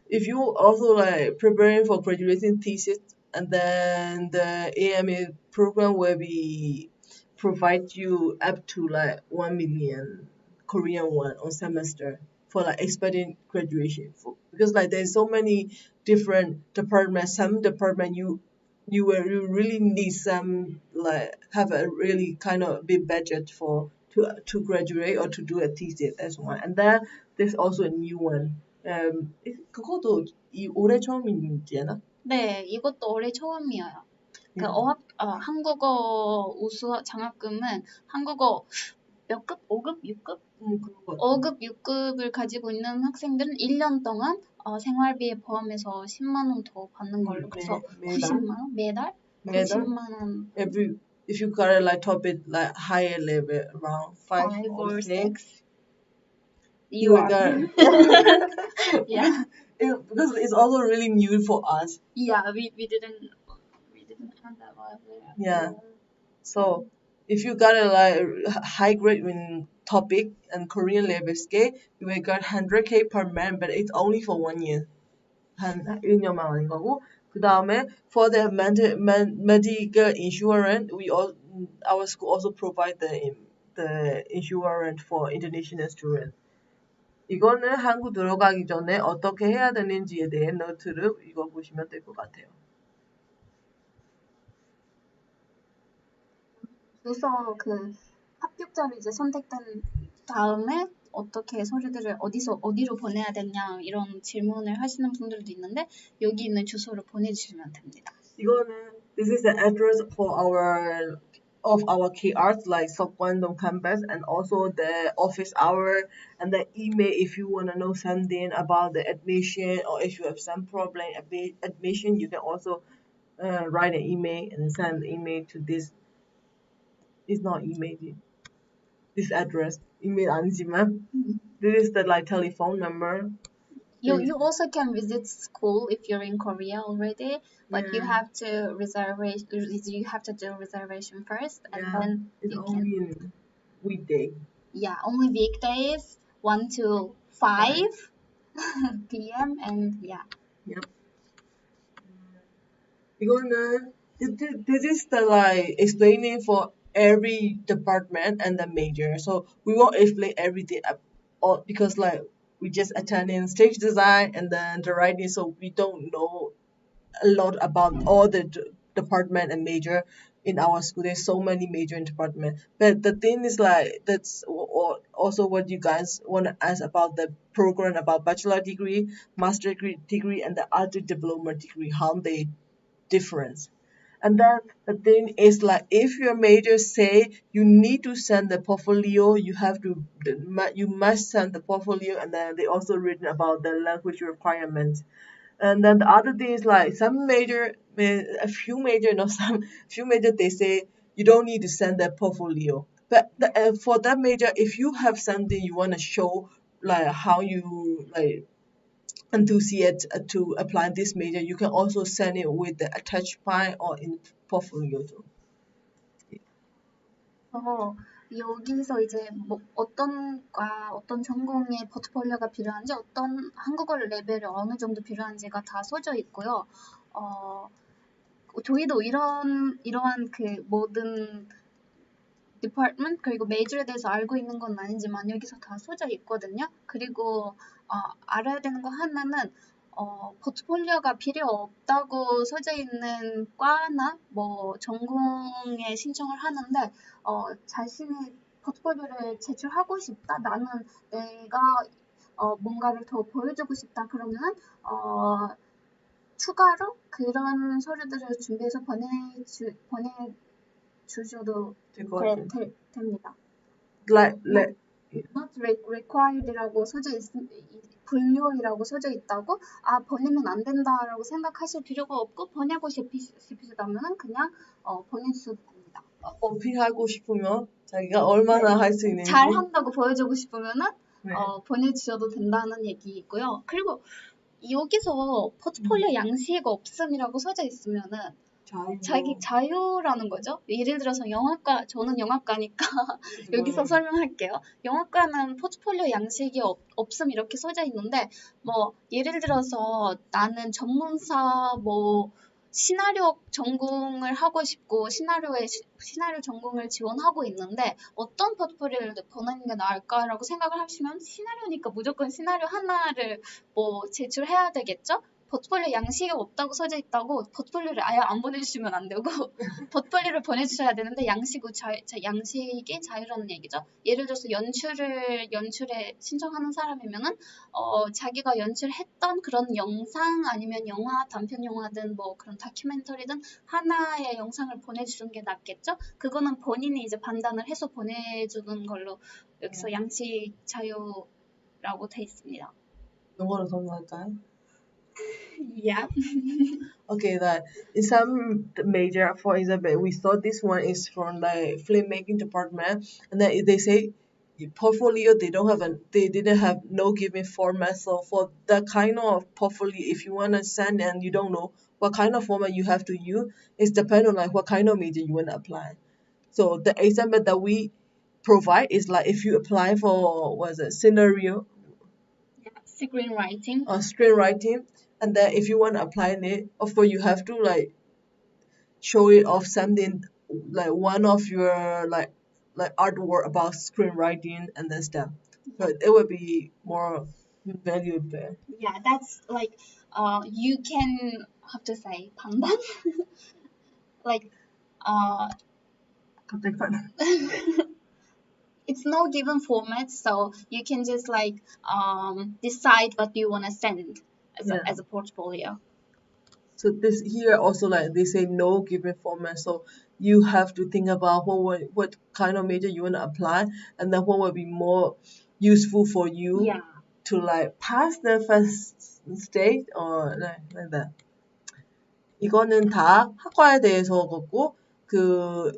If you also like preparing for graduation thesis, and then the AMA program will be provide you up to like 1 million Korean won on semester for like expediting graduation. Because like there's so many different departments. Some department you really need some like have a really kind of big budget for to graduate or to do a thesis. That's one. And then there's also a new one. 그것도 올해 처음이지 않아? 네, 이것도 올해 처음이에요. 그 한국어 우수 장학금은 한국어 몇 급? 5급? 6급? 5급, 6급을 가지고 있는 학생들은 1년 동안 생활비에 포함해서 10만 원 더 받는 걸로. 그래서 90만 원? 매달? 90만 원. If you got a like topic like higher level around 5 or 6, you will get yeah. Because it's also really new for us. Yeah, we didn't have that level. Yeah. So if you got a like high grade in topic and Korean level scale, you will get 100k per month, but it's only for 1 year. 한 1년만 하는 거고. 그 다음에 for the medical insurance, our school also provide the insurance for international students. 이거는 한국 들어가기 전에 어떻게 해야 되는지에 대해 노트를 읽어보시면 될 것 같아요. 그래서 그 합격자를 이제 선택된 다음에 어떻게 서류들을 어디로 보내야 되냐 이런 질문을 하시는 분들도 있는데 여기 있는 주소로 보내주시면 됩니다. 이거는 this is the address for our KRs like Seokkwandong campus, and also the office hour and the email if you want to know something about the admission, or if you have some problem admission, you can also write an email and send an email to this. It's not email. This address. Email 아니지만 this is the like telephone number. You also can visit school if you're in Korea already, but you have to do reservation first, and then it's only in weekday. Yeah, only weekdays, 1 to 5 p.m. and yeah. Yep. 이거는 this is the like explaining for every department and the major. So we won't explain everything because like we just attending stage design and then the writing, so we don't know a lot about all the department and major in our school. There's so many major and department, but the thing is like that's also what you guys want to ask about the program about bachelor degree, master degree, and the other diploma degree, how they difference. And then the thing is like if your major say you need to send the portfolio, you must send the portfolio, and then they also written about the language requirements. And then the other thing is like some major, a few major, not some, few major, they say you don't need to send that portfolio. But for that major, if you have something you want to show, like how you like enthusiastic to apply this major, you can also send it with the attached file or in portfolio too. 여기서 이제 뭐 어떤 전공의 포트폴리오가 필요한지, 어떤 한국어 레벨이 어느 정도 필요한지가 다 써져 있고요. 저희도 이러한 그 모든 디파트먼트 그리고 메이저에 대해서 알고 있는 건 아니지만 여기서 다 써져 있거든요. 그리고 알아야 되는 거 하나는 포트폴리오가 필요 없다고 써져 있는 과나 뭐 전공에 신청을 하는데 자신의 포트폴리오를 제출하고 싶다. 나는 내가 뭔가를 더 보여주고 싶다. 그러면은 추가로 그런 서류들을 준비해서 보내주셔도 됩니다. Not required라고 써져 불요이라고 써져 있다고 보내면 안 된다라고 생각하실 필요가 없고, 보내고 싶으시다면 그냥 보내주셔도 됩니다. 어필하고 싶으면 자기가 얼마나 할 수 있는지 잘한다고 보여주고 싶으면은 보내주셔도 된다는 얘기이고요. 그리고 여기서 포트폴리오 양식 없음이라고 써져 있으면은 자기 자유라는 거죠. 예를 들어서 저는 영화과니까 여기서 설명할게요. 영화과는 포트폴리오 양식이 없음 이렇게 써져 있는데, 뭐 예를 들어서 나는 전문사 뭐 시나리오 전공을 하고 싶고 시나리오 전공을 지원하고 있는데 어떤 포트폴리오를 보내는 게 나을까라고 생각을 하시면, 시나리오니까 무조건 시나리오 하나를 뭐 제출해야 되겠죠? 포트폴리오 양식이 없다고 써져 있다고 포트폴리오를 아예 안 보내주시면 안 되고 포트폴리오를 보내주셔야 되는데 양식이 자유라는 얘기죠. 예를 들어서 연출에 신청하는 사람이면은 자기가 연출했던 그런 영상 아니면 영화, 단편 영화든 뭐 그런 다큐멘터리든 하나의 영상을 보내주는 게 낫겠죠. 그거는 본인이 이제 판단을 해서 보내주는 걸로 여기서 양식 자유라고 돼 있습니다. 영어로 설명할까요? Yeah. Okay, that in some major, for example, we saw this one is from the filmmaking department, and then they say portfolio they didn't have no given format. So for that kind of portfolio, if you wanna send and you don't know what kind of format you have to use, it's depend on like what kind of major you wanna apply. So the example that we provide is like if you apply for scenario Screenwriting. Screenwriting, and then if you want to apply it, of course you have to like show it off something like one of your like artwork about screenwriting and then stuff. But it would be more valuable. Yeah, that's like you can have to say 판단. Like it's no given format, so you can just like decide what you want to send as a portfolio. So this here also like they say no given format, so you have to think about what kind of major you want to apply, and then what will be more useful for you to like pass the first stage or like that. 이거는 다 학과에 대해서 걷고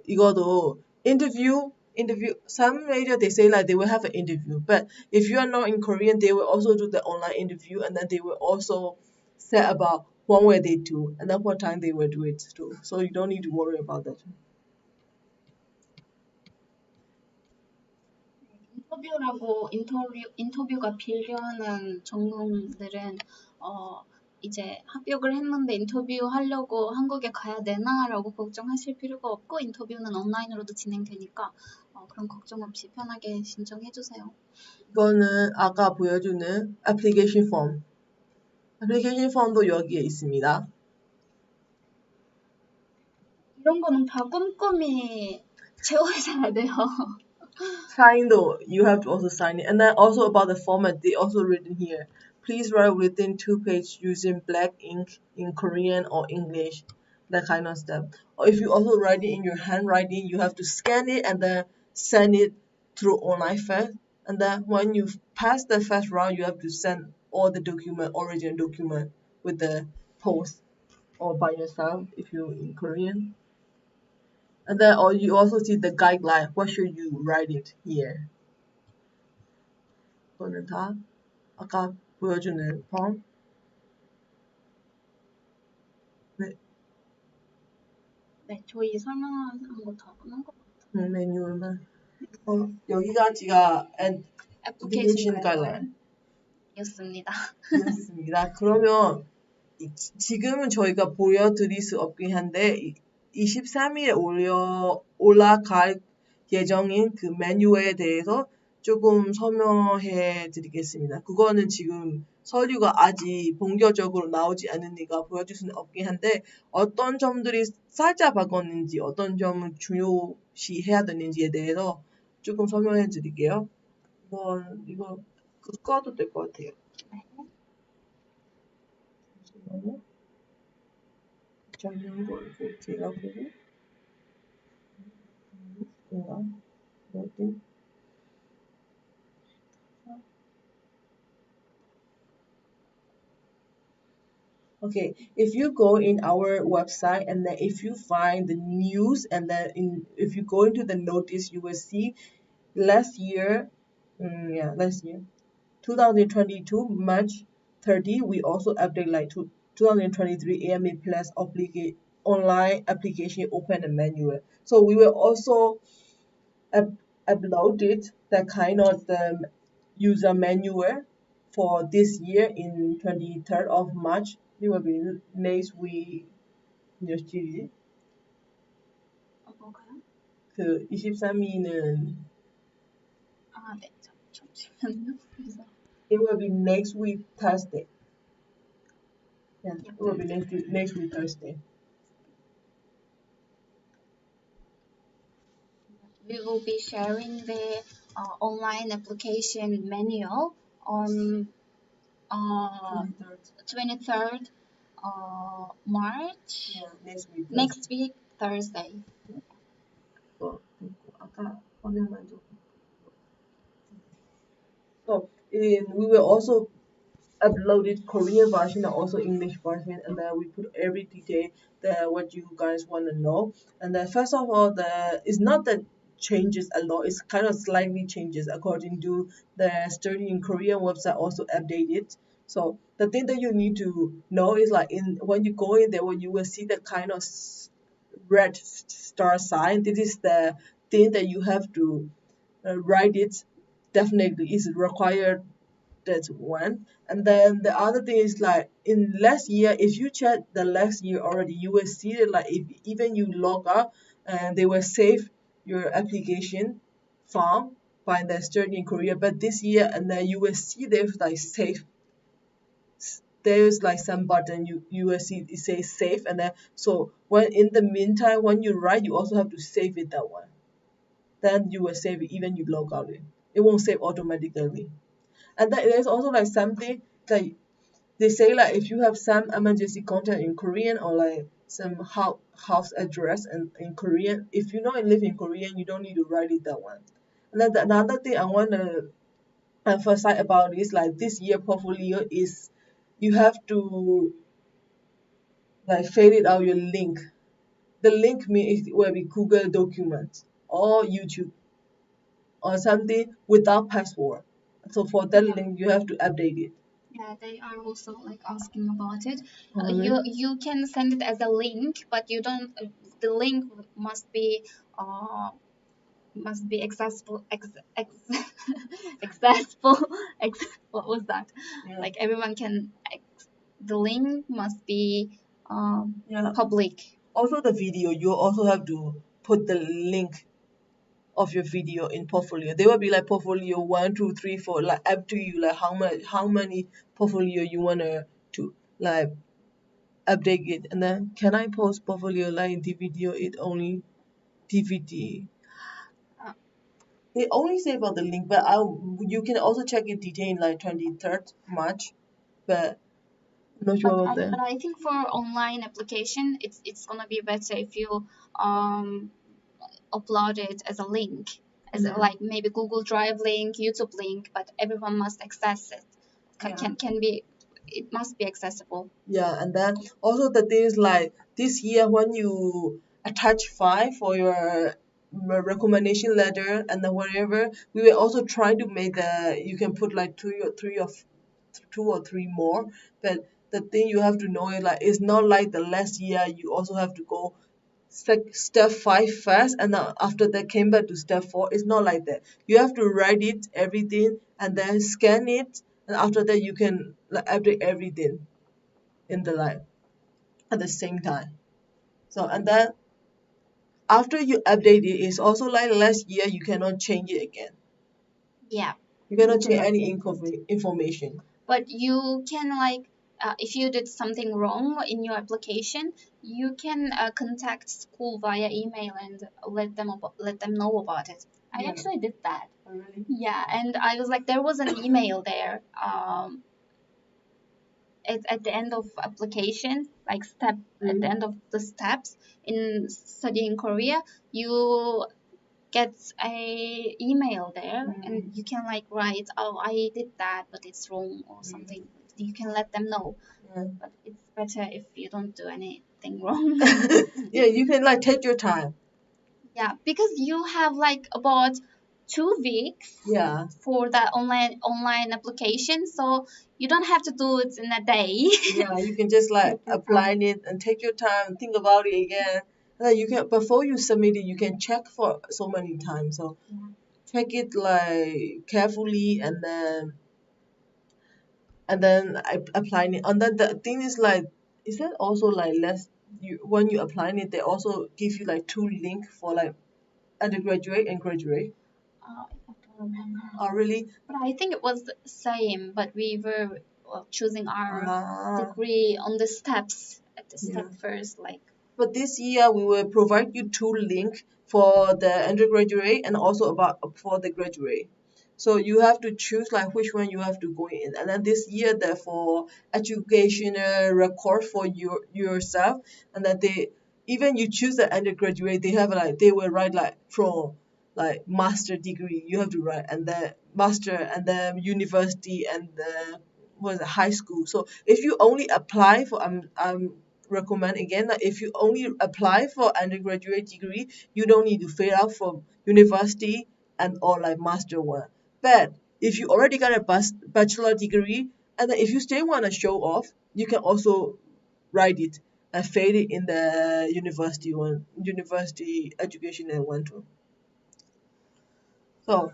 이거도 interview some major they say like they will have an interview, but if you are not in Korean they will also do the online interview, and then they will also say about when will they do and then what time they will do it too, so you don't need to worry about that. 인터뷰가 필요한 전공들은 이제 합격을 했는데 인터뷰 하려고 한국에 가야 되나라고 걱정하실 필요가 없고, 인터뷰는 온라인으로도 진행되니까 그런 걱정 없이 편하게 신청해 주세요. 이거는 아까 보여주는 애플리케이션 폼. 애플리케이션 폼도 여기에 있습니다. 이런 거는 다 꼼꼼히 채워야 돼요. Sign도 you have to also sign it. And then also about the format, they also written here. Please write within 2 pages using black ink in Korean or English. That kind of stuff. Or if you also write it in your handwriting, you have to scan it and then send it through online first. And then when you pass the first round, you have to send all the document, original document with the post or by yourself if you're in Korean. And then or you also see the guideline. What should you write it here? 이거는 다 아까 보여주는 폼. 네, 네, 저희 설명한 거 다 끝난 것 같아요. 매뉴얼만. 여기까지가 Application Guideline 였습니다. 였습니다. 그러면 지금은 저희가 보여드릴 수 없긴 한데 23일에 올라갈 예정인 그 메뉴에 대해서 조금 설명해 드리겠습니다. 그거는 지금 서류가 아직 본격적으로 나오지 않으니까 보여줄 수는 없긴 한데 어떤 점들이 살짝 바꿨는지 어떤 점을 중요시해야 되는지에 대해서 조금 설명해 드릴게요. 이거 꺼도 될 것 같아요. 잠시만요. 작년 걸고 제가 보고 뭔가 뭐지? Okay, if you go in our website and then if you find the news and then if you go into the notice, you will see last year, last year, 2022 March 30, we also update like 2023 AMA Plus online application open and manual. So we will also uploaded the kind of the user manual for this year in 23rd of March. It will be next week. 며칠이지? 뭐가요? 그 23일은 아, 네. 잠시만요. it will be next week Thursday. Yeah, it will be next week Thursday. We will be sharing the online application manual on 23rd March. Yeah, next week Thursday. 아까 화면만 좀. So we will also uploaded Korean version and also English version, and then we put every detail that what you guys want to know. And then first of all, it's not that changes a lot; it's kind of slightly changes according to the Study in Korean website also updated. So the thing that you need to know is like when you go in there, when you will see the kind of red star sign. This is the thing that you have to write it. Definitely is required. That's one. And then the other thing is like in last year, if you check the last year already, you will see that like if even you log out and they will save your application form by the study in Korea. But this year and then you will see there's like save. There's like some button you will see it says save, and then so when in the meantime when you write you also have to save it that one. Then you will save it even you log out it. It won't save automatically. And then there's also like something like they say like if you have some emergency contact in Korean or like some house address in Korean, if you know and live in Korean, you don't need to write it that one. And then another thing I want to emphasize about is like this year portfolio is you have to like fill it out your link. The link means it will be Google Documents or YouTube or something without password. So for that link you have to update it. Yeah, they are also like asking about it. Alright. You can send it as a link, but you don't. The link must be accessible. Accessible. What was that? Yeah. Like everyone can. The link must be Yeah. public. Also the video, you also have to put the link of your video in portfolio. They will be like portfolio 1, 2, 3, 4, like up to you, like how many portfolio you wanna to like update it. And then can I post portfolio like in the video? It only DVD. Uh, They only say about the link, but you can also check it detail like 23rd March. But I'm not sure about that. but I think for online application, it's gonna be better if you um upload it as a link, as Yeah. like maybe Google Drive link, YouTube link, but everyone must access it. Can be, it must be accessible. Yeah, and then also the thing is like this year when you attach file for your recommendation letter and then whatever, we were also trying to make you can put like two or three more, but the thing you have to know is like it's not like the last year you also have to go step 5 first and then after that came back to step 4. It's not like that. You have to write it everything and then scan it, and after that you can like update everything in the live at the same time. So and then after you update it, it's also like last year you cannot change it again. Yeah, You cannot you change cannot any change information. but you can like if you did something wrong in your application, you can contact school via email and let them know about it. I Yeah. actually did that. Oh, really? Yeah, and I was like, there was an email there. At the end of application, like at the end of the steps in studying Korea, you get a email there, and you can like write, oh, I did that, but it's wrong or something. You can let them know. Yeah. But it's better if you don't do anything wrong. Yeah, you can like take your time. Yeah, because you have like about 2 weeks Yeah. for that online application, so you don't have to do it in a day. Yeah, you can just like apply it and take your time, think about it again. And then you can before you submit it, you can check for so many times. So check it like carefully and then apply it. And then the thing is like, is that also like less? When you apply it, they also give you like 2 link for like undergraduate and graduate. I don't remember. Oh, really? But I think it was the same, but we were choosing our degree on the steps at the step first, like. But this year we will provide you 2 link for the undergraduate and also about for the graduate. So you have to choose like which one you have to go in. And then this year for educational record for yourself, and then even you choose the undergraduate, they have like they will write like from like master degree you have to write, and the master and the university and the was it high school. So if you only apply for recommend again that if you only apply for undergraduate degree, you don't need to fill out for university and or like master one. But if you already got a bachelor degree, and then if you still want to show off, you can also write it and fill it in the university education and one too. So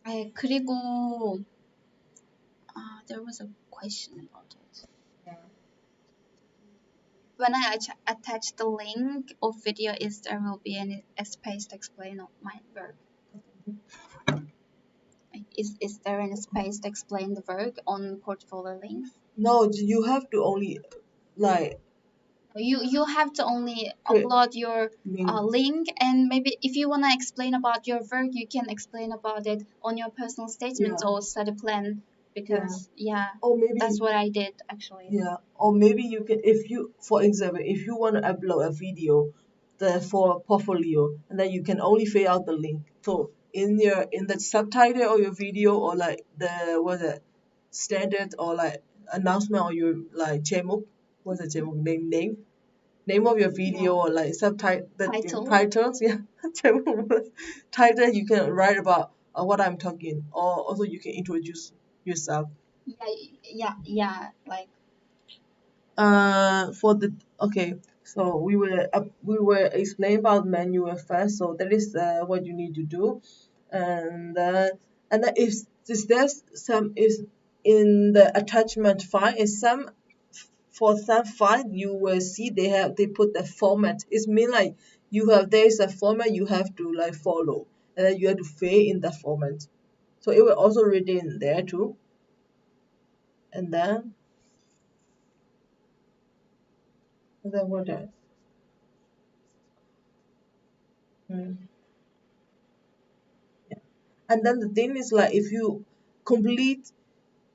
그리고 there was a question about it. When I attach the link of video, there will be a space to explain my work? Is there any space to explain the work on portfolio links? no, you have to only like you have to only upload your link, and maybe if you want to explain about your work, you can explain about it on your personal statement or study plan, because or maybe that's what I did actually. Yeah, or maybe you can, if you, for example, if you want to upload a video, for portfolio, and then you can only fill out the link. So in the subtitle of your video or like standard or like announcement or your like 제목, what's the 제목 name of your video or like subtitle titles, yeah. Title you can write about what I'm talking, or also you can introduce yourself. Yeah, like for the okay, so we will explain about manual first. So that is what you need to do, and then if there's some is in the attachment file is some file you will see they put the format. It's mean like there's a format you have to like follow, and then you have to fill in that format. So it will also read in there too. And then what else? Mm. And then the thing is like if you complete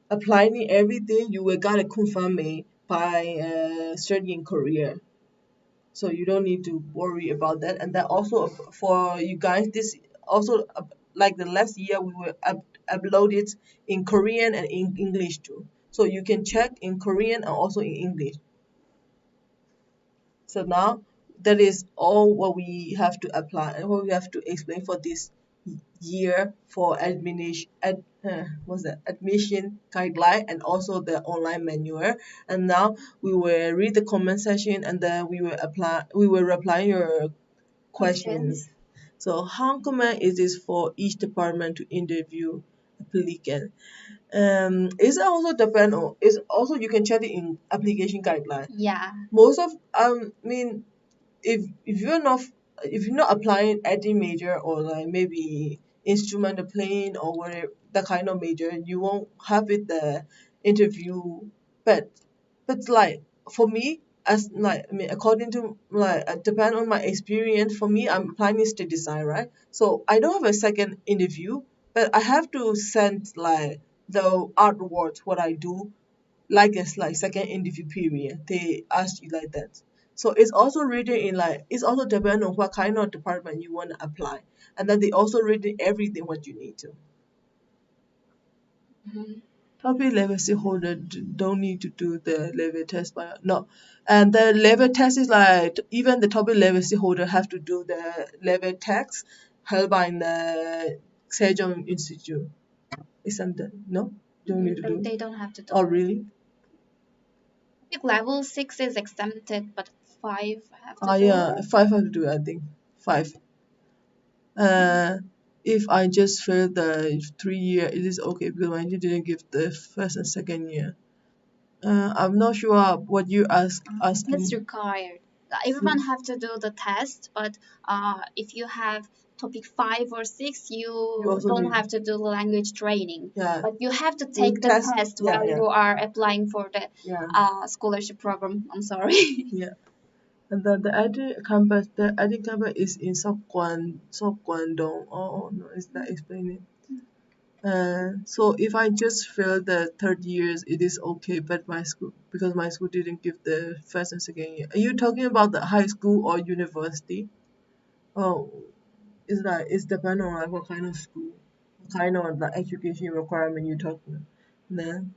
applying everything, you will gotta confirm it by studying Korea. So you don't need to worry about that. And then also for you guys, this also like the last year we will upload it in Korean and in English too. So you can check in Korean and also in English. So now that is all what we have to apply and what we have to explain for this year for admission guideline and also the online manual. And now we will read the comment section and then we will reply your questions. So how common is this for each department to interview applicant? It's also depend on it's also you can check it in application guideline. Yeah. Most of mean if you're not applying any major or like maybe instrumental playing or whatever that kind of major, you won't have it the interview. But like for me as like I mean according to like depend on my experience, for me I'm applying state design, right? So I don't have a second interview, but I have to send like the artwork what I do like it's like second interview period. They ask you like that. So it's also written in like it's also depend on what kind of department you want to apply. And then they also written everything what you need to. Topic level C holder don't need to do the level test by no. And the level test is like even the topic level C holder have to do the level test held by the Sejong Institute. Isn't that no? Don't need to do. They don't have to do. Oh really? I think level 6 is exempted, but 5 have to do Yeah, it. 5 have to do it, I think. 5. If I just failed the 3 year, it is okay because I didn't give the first and second year. I'm not sure what you asking. It's required. Everyone have to do the test, but if you have topic 5 or 6, you also don't need- have to do the language training. Yeah. But you have to take the test Yeah, while yeah. you are applying for the Yeah. scholarship program. I'm sorry. Yeah. And then the ID campus is in Seokkwandong. Oh no, is that explaining? So if I just failed the third years, it is okay, but because my school didn't give the first and second year. Are you talking about the high school or university? Oh, it's depend on like what kind of school, what kind of like education requirement you're talking. Then,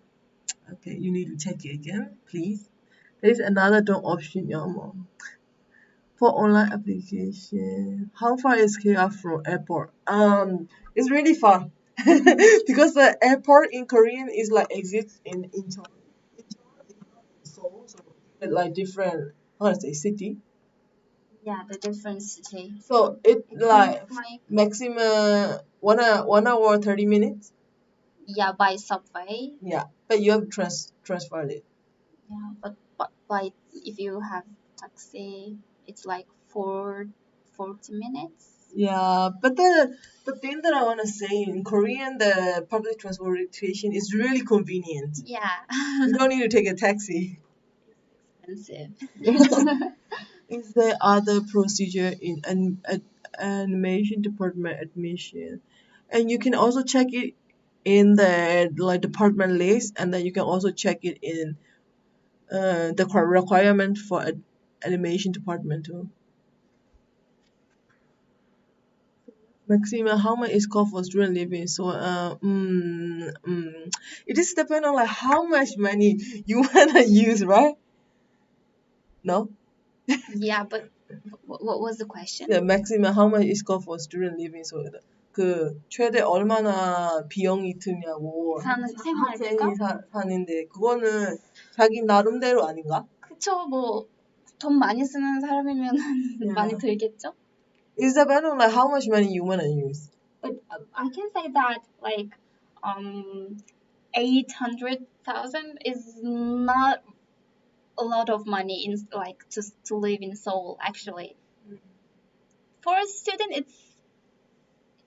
okay, you need to check it again, please. There's another door option, Yamo. For online application, how far is KR from airport? It's really far because the airport in Korean is like exists in Incheon. Seoul, so it's like different. How to say city? Yeah, the different city. So it like Like maximum 1 hour 30 minutes. yeah, by subway. Yeah, but you have to transfer it. Yeah, but by if you have taxi, it's like 40 minutes. Yeah, but the thing that I want to say in Korean, the public transportation is really convenient. Yeah. You don't need to take a taxi. Expensive. Is there other procedure in animation department admission? And you can also check it in the like department list, and then you can also check it in the requirement for animation department too. Maxima, how much is cost for student living? So it is depend on like how much money you wanna use, right? No? Yeah, but what was the question? Yeah, maximum how much is cost for student living? So 그 최대 얼마나 비용이 드냐고 학생이 사는데 그거는 자기 나름대로 아닌가? 그쵸, 뭐 돈 많이 쓰는 사람이면 많이 들겠죠? It's depend on like how much money you wanna use. But I can say that like 800,000 is not a lot of money in like to live in Seoul actually. for a student,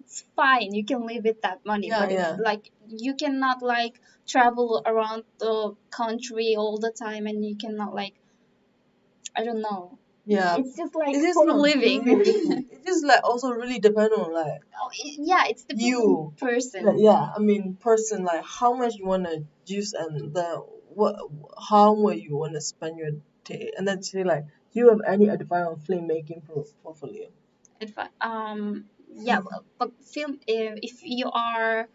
it's fine. You can live with that money, Yeah, but yeah. like you cannot like travel around the country all the time, and you cannot like, I don't know. Yeah. It's just like It is for not living. really. It is like also really depend on like Yeah, it's the you. person. Yeah, I mean person like how much you wanna use and the what how much you wanna spend your day and then say like do you have any advice on filmmaking portfolio? Yeah, but film, if you are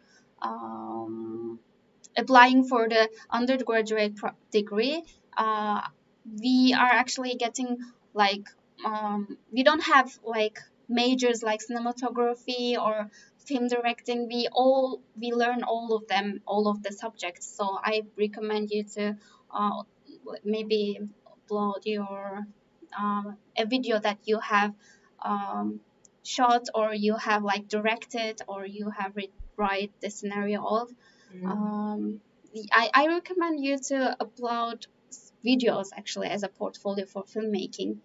um applying for the undergraduate degree, we are actually getting like, we don't have like majors like cinematography or film directing. We learn all of them, all of the subjects. So I recommend you to maybe upload your a video that you have um, shot, or you have like directed, or you have write the scenario of. um, I recommend you to upload videos actually as a portfolio for filmmaking.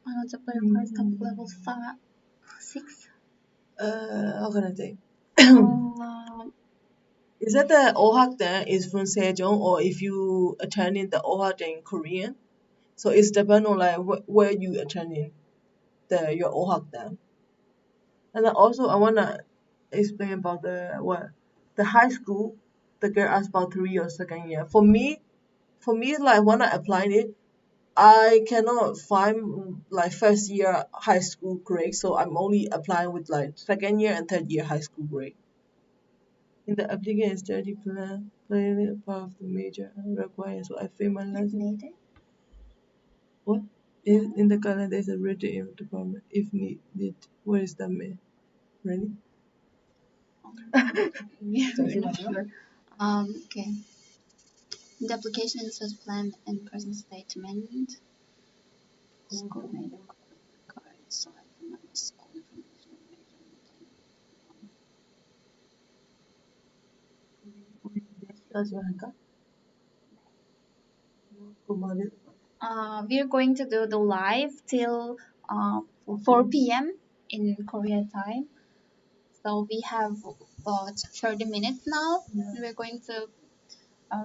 I want to play first couple level 6. How can I say? Um, Is that the OHAC is from Sejong or if you attending the OHAC in Korean? So it's depend on like where you attending your OHAC then. And then also I wanna explain about the high school. The girl asked about 3 or second year. For me like when I applied it, I cannot find like first year high school grade, so I'm only applying with like second year and third year high school grade. In the application study plan, planning part of the major required, so I fail my lesson. needed. What? In the calendar there's a written in department if needed. What is that mean? Really? Yeah, we're not sure. Okay. The application is planned and present statement. School made a card, so I can manage all information. We are going to do the live till 4 p.m. in Korea time. So we have about 30 minutes now. Yeah. We're going to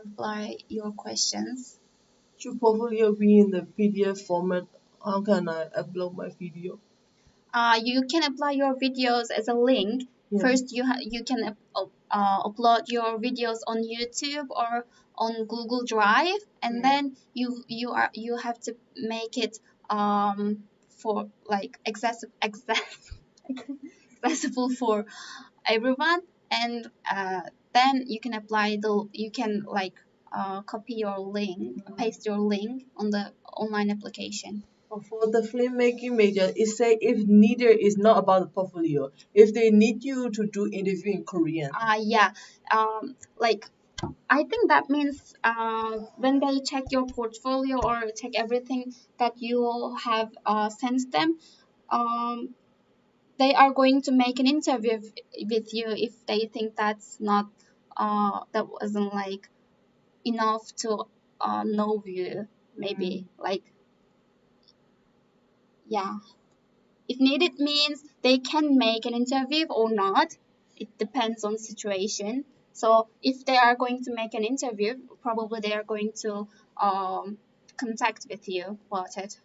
reply your questions. Should portfolio be in the PDF format? How can I upload my video? You can apply your videos as a link. Yeah. First, you can upload your videos on YouTube or on Google Drive, and Yeah. then you have to make it for like accessible for everyone, and then you can copy your link, paste your link on the online application. For the filmmaking major, it say if neither is not about the portfolio. If they need you to do interview in Korean. Yeah. Like I think that means when they check your portfolio or check everything that you have sent them, they are going to make an interview with you if they think that's not that wasn't like enough to know you. Maybe like, yeah. If needed means they can make an interview or not. It depends on situation. So if they are going to make an interview, probably they are going to contact with you about it.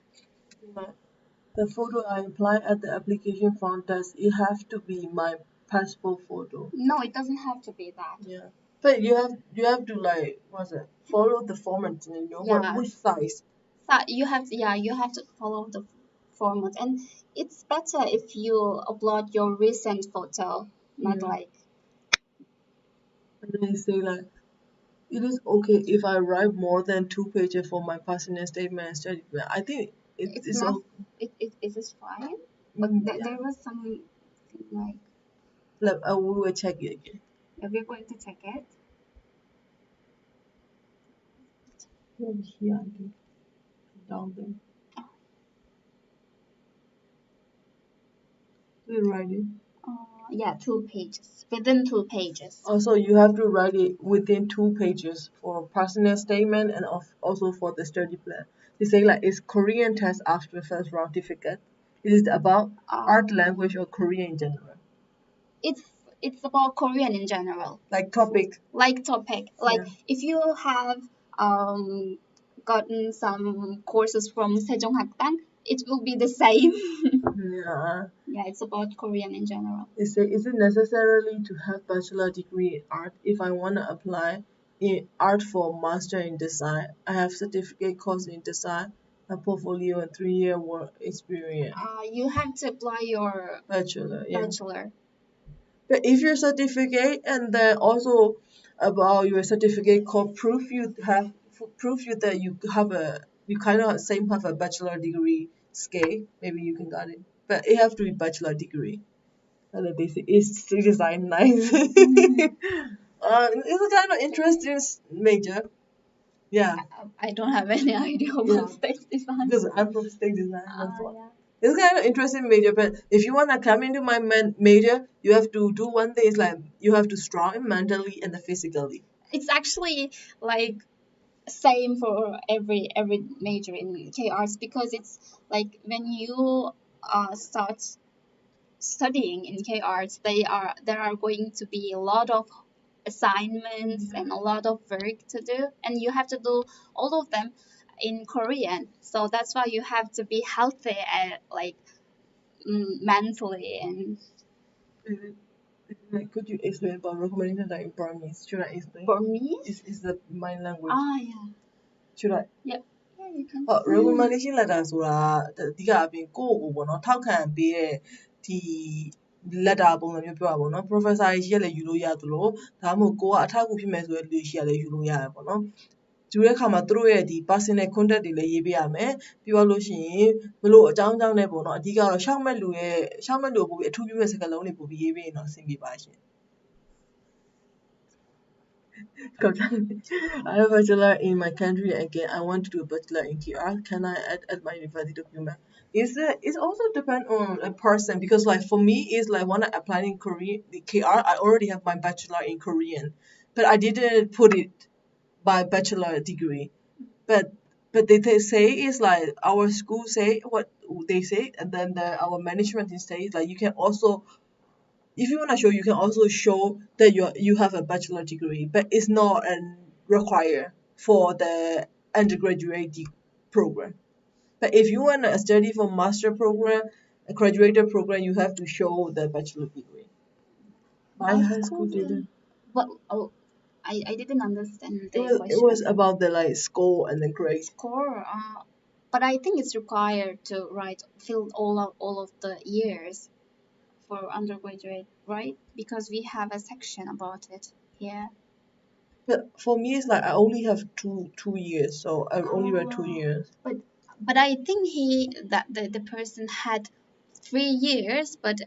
The photo I apply at the application form, does it have to be my passport photo? No, it doesn't have to be that. Yeah. But you have to like what's it? Follow the format, you know? Yeah. Which size? So you have to follow the format, and it's better if you upload your recent photo, not Yeah. like. And then they say like it is okay if I write more than 2 pages for my personal statement and study plan. I think It's not. It is fine, but yeah. there was some like. We will check it again. We're going to check it. Here, I think. Down there. We write it. Yeah, 2 pages. Within 2 pages. Also, you have to write it within 2 pages for personal statement and also for the study plan. They say like it's Korean test after first round difficult. Is it about art, language, or Korean in general? It's about Korean in general. Like topic. Like if you have gotten some courses from 세종학당, it will be the same. Yeah. Yeah, it's about Korean in general. Is it necessarily to have bachelor degree in art? If I want to apply in art for master in design, I have certificate course in design, a portfolio, and 3-year work experience. You have to apply your Bachelor. bachelor. But if your certificate and then also about your certificate called proof you that you kind of same have a bachelor degree scale, maybe you can get it. But it have to be bachelor degree. And then basic is design nice. It's a kind of interesting major. Yeah. I don't have any idea about stage design. Because I'm from stage design. Yeah. It's kind of interesting major, but if you want to come into my major, you have to do one thing. Is like you have to strong mentally and physically. It's actually like same for every major in K arts, because it's like when you start studying in K arts, there are going to be a lot of assignments and a lot of work to do, and you have to do all of them in Korean. So that's why you have to be healthy and like mentally and. Like, could you explain about recommendation like in Burmese? Should I explain? Burmese? Is the my language? Yeah. Should I? Yep. Yeah, you can. recommendation letter ဆိုတာအဓိကအပြင်ကိုယ့်ကိုပေါ့နော်ထောက်ခံပေးတဲ့ဒီ letter ပုံစံမျိုးပြောတာပေါ့နော် professor ကြီးကလည်းယူလို့ရသလိုဒါမှမဟုတ်ကိုကအထောက်အကူဖြစ်မယ်ဆိုတဲ့လူရှိရလည်းယူလို့ရတယ်ပေါ့နော်ယူတဲ့အခါမှာသူတို့ရဲ့ဒီ personal contact တွေလည်းရေးပေးရမယ်ပြီးတော့လို့ရှိရင်ဘလို့အကြောင်းနဲ့ပေါ့နော်အဓိကတော့ရှောက်မဲ့လူပို့ပြီးအထူးပြုမဲ့စကားလုံးတွေပို့ပြီးရေးပေးရင်တော့အဆင်ပြေပါရှင်I have a bachelor in my country again. I want to do a bachelor in KR. Can I add at my university document? It's also depend on a person because like for me it's like when I apply in Korean the KR I already have my bachelor in Korean, but I didn't put it by bachelor degree. But they say is like our school say what they say and then our management say like you can also. If you want to show, you can also show that you have a bachelor degree, but it's not required for the undergraduate program. But if you want to study for master program, a graduate program, you have to show the bachelor degree. My high school didn't. But I didn't understand the question. It was about the like score and the grade. Score, but I think it's required to fill all of the years. For undergraduate, right? Because we have a section about it here. But for me, it's like I only have two years, so I've only read 2 years. But I think the person had 3 years, but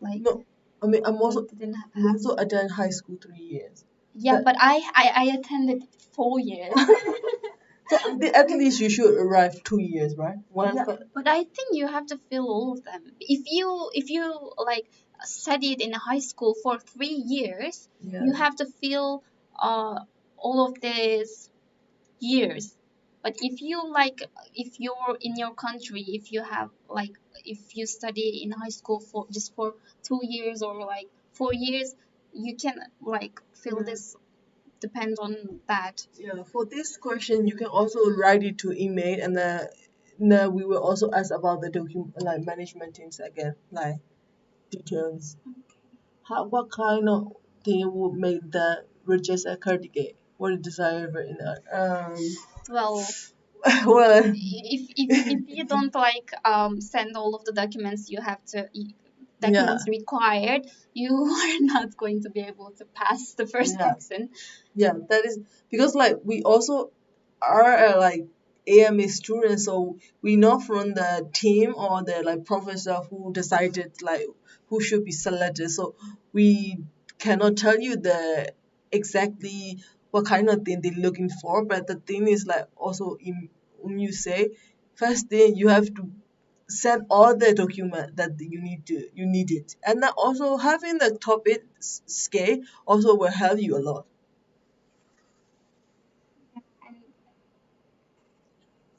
like. No, I mean I'm also attend high school 3 years. Yeah, but I attended 4 years. So at least you should arrive 2 years, right? But I think you have to fill all of them. If you like studied in high school for 3 years, you have to fill all of these years. But if you're in your country, if you study in high school for 2 years or like 4 years, you can like fill this. Depends on that. Yeah, for this question, you can also write it to email, and then we will also ask about the document, like management things again, like details. What kind of thing would make the register a certificate? What is desired in that? Well, if you don't like send all of the documents you have to. Documents required, you are not going to be able to pass the first section. Yeah, that is because like we also are like AMA students, so we know from the team or the like professor who decided like who should be selected. So we cannot tell you the exactly what kind of thing they're looking for. But the thing is like also when you say first thing you have to send all the document that you need it, and then also having the topic scale also will help you a lot.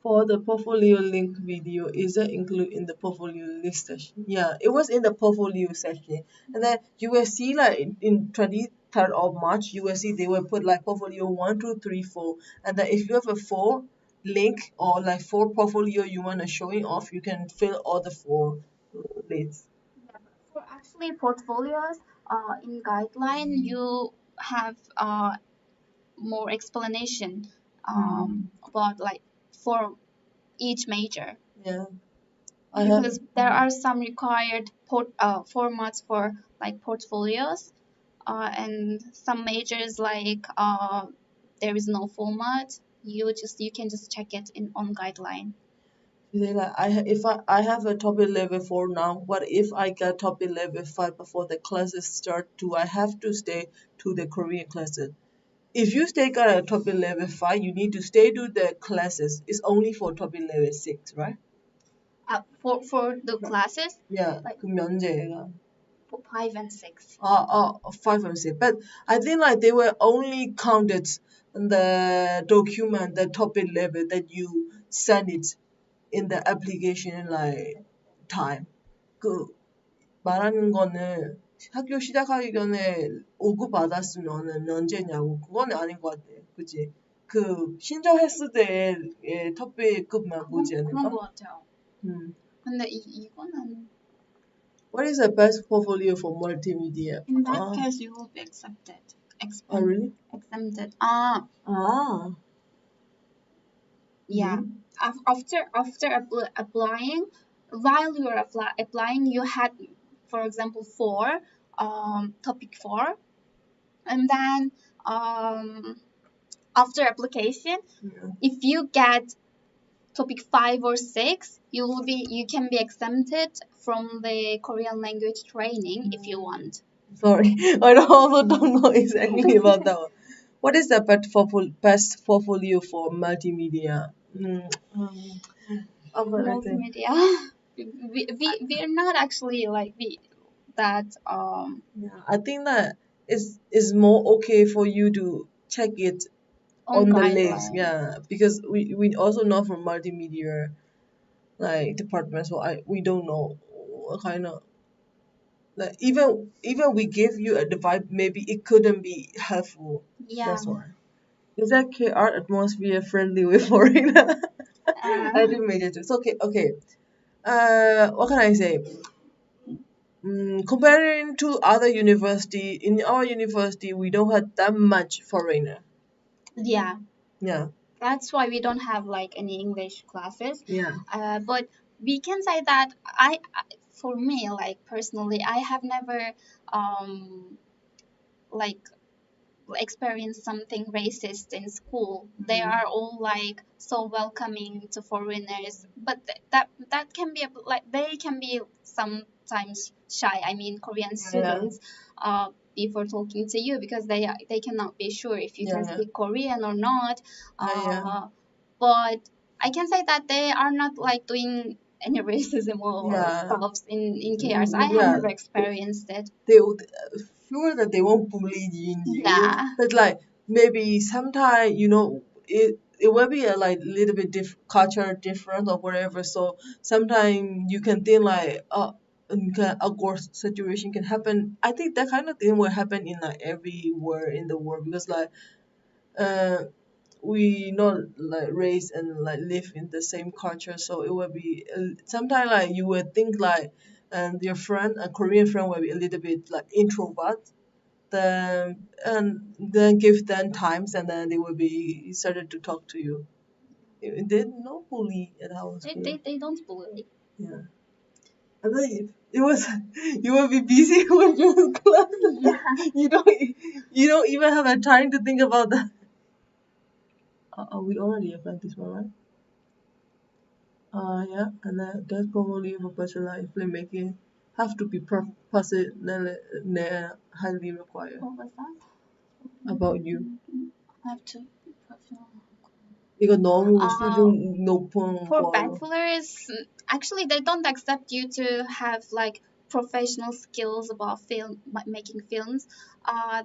For the portfolio link video, is it included in the portfolio link session? Yeah, it was in the portfolio session. And then you will see like in 23rd of March, you will see they will put like portfolio 1, 2, 3, 4. And then if you have a 4 link or like 4 portfolio you want to showing off, you can fill all the 4 links. Yeah, for actually portfolios, in guideline you have more explanation about like for each major. Yeah, I have. Because there are some required formats for like portfolios, and some majors like there is no format. You can just check it in on guideline. Say like if I have a topic level 4 now, what if I get topic level 5 before the classes start? Do I have to stay to the Korean classes? If you stay got a topic level 5, you need to stay to the classes. It's only for topic level 6, right? For the classes Yeah, like 그 면제가. for 5 and 6. 5 and 6. But I think like they were only counted in the document, the topic level that you send it in the application like time. 그 말하는 거는 학교 시작하기 전에 5급 받았으면은 면제냐고. 그거는 아닌 것 같아. 그치? 그 신청했을 때의 토픽급만 보지 그런 않을까? 거 같아요. 근데 이거는 What is the best portfolio for multimedia? in that case you will be accepted. Oh, really? Exempted. Yeah. After applying, while you are applying, you had, for example, topic 4, and then after application, if you get topic 5 or 6, you can be exempted from the Korean language training if you want. Sorry, I also don't know exactly about that one. What is the best portfolio for multimedia? Multimedia. we are not actually like that. Yeah, I think that is more okay for you to check it on the links. Guideline. Yeah, because we also know from multimedia like department, so we don't know what kind of like even we give you a device, maybe it couldn't be helpful. Yeah. That's why. Is that KR atmosphere friendly with foreigner? I didn't make it. It's okay. Okay. What can I say? Comparing to other university, in our university we don't have that much foreigner. Yeah. Yeah. That's why we don't have like any English classes. Yeah. But we can say that for me, like personally, I have never like experienced something racist in school. They are all like so welcoming to foreigners, but that can be like they can be sometimes shy. I mean, Korean students before talking to you because they cannot be sure if you can speak Korean or not. But I can say that they are not like doing any racism or stuff in KRs. I have never experienced it. They would sure that they won't bully you. Yeah. But like maybe sometimes it will be a like little bit culture different or whatever. So sometimes you can think like awkward situation can happen. I think that kind of thing will happen in like everywhere in the world because like we not like raised and like live in the same culture, so it will be sometimes like you would think like your friend, a Korean friend, will be a little bit like introvert. Then give them times and then they will be started to talk to you. They no bully at our school. They don't bully. Yeah. And then it was you will be busy with your class. Yeah. You don't even have a time to think about that. We already applied this one, right? Yeah, and that's probably for bachelor in filmmaking have to be highly required. What was that? About you. Have to be professional. 이거 너무 수준 높은 For 거. bachelors, actually they don't accept you to have like professional skills about making films.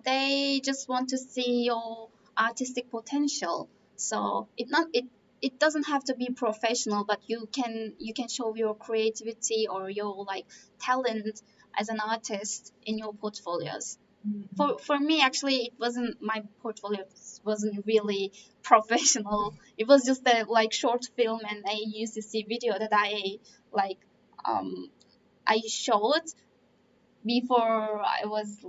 They just want to see your artistic potential. So it doesn't have to be professional, but you can show your creativity or your like talent as an artist in your portfolios. For me, actually, it wasn't, my portfolio wasn't really professional. It was just a like short film and a UCC video that like um I showed before I was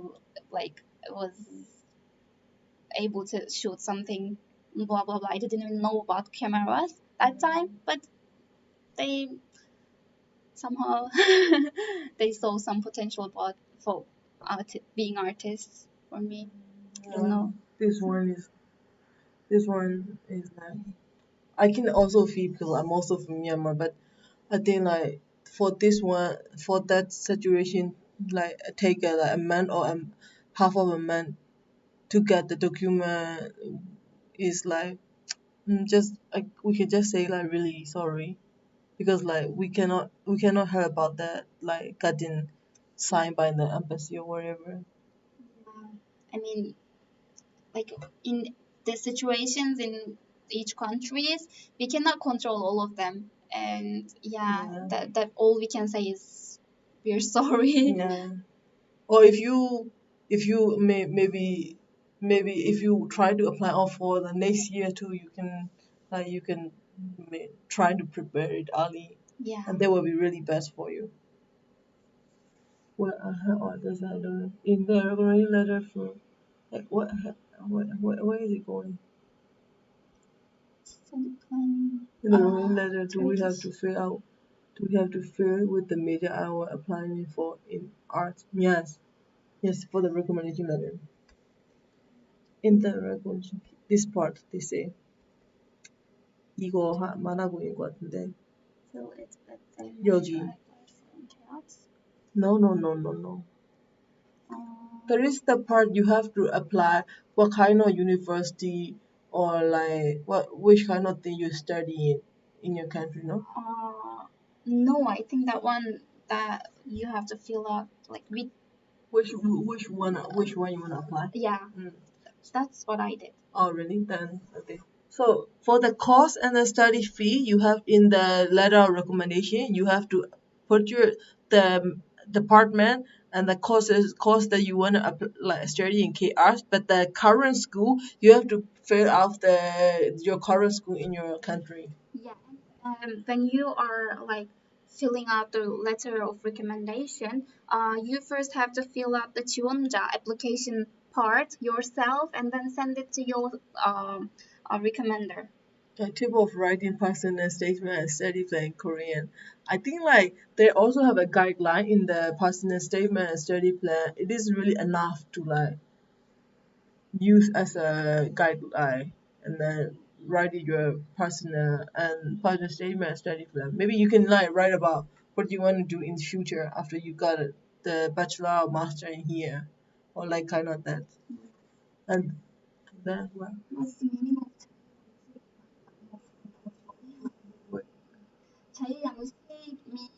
able to shoot something, blah blah blah. I didn't even know about cameras that time, but they somehow they saw some potential about for being artists for me. I don't know. This one is like, I can also feel because I'm also from Myanmar, but I think like for this one, for that situation, like take a month or half of a month to get the document is like just like we can just say like really sorry because like we cannot hear about that like getting signed by the embassy or whatever. I mean, like in the situations in each countries, we cannot control all of them, and Yeah. that all we can say is we're sorry. Yeah. Or if you maybe if you try to apply all for the next year too, you can try to prepare it early, Yeah. and that will be really best for you. What does that do? In the recommendation letter for like where is it going? In the recommendation letter, do we have to fill out? Do we have to fill with the major hour applying for in art? Yes, yes, for the recommendation letter. In the recommendation, this part they say 이거 많아 보이는 것 같은데. So it's better. 여기. No. There is the part you have to apply what kind of university or like which kind of thing you study in your country, no? No, I think that one that you have to fill out like with. Which one you wanna apply? Yeah, that's what I did. Oh really? Then okay. So for the cost and the study fee, you have in the letter of recommendation, you have to put the department and the course that you want to like study in KRs, but the current school you have to fill out your current school in your country. Yeah, when you are like filling out the letter of recommendation, you first have to fill out the 지원자 application part yourself and then send it to your recommender. The tip of writing personal statement and study plan in Korean. I think like they also have a guideline in the personal statement and study plan. It is really enough to like use as a guideline and then write your personal statement and study plan. Maybe you can like write about what you want to do in the future after you got the bachelor or master in here, or like kind of that. And then what? What's the meaning of 자유양식 means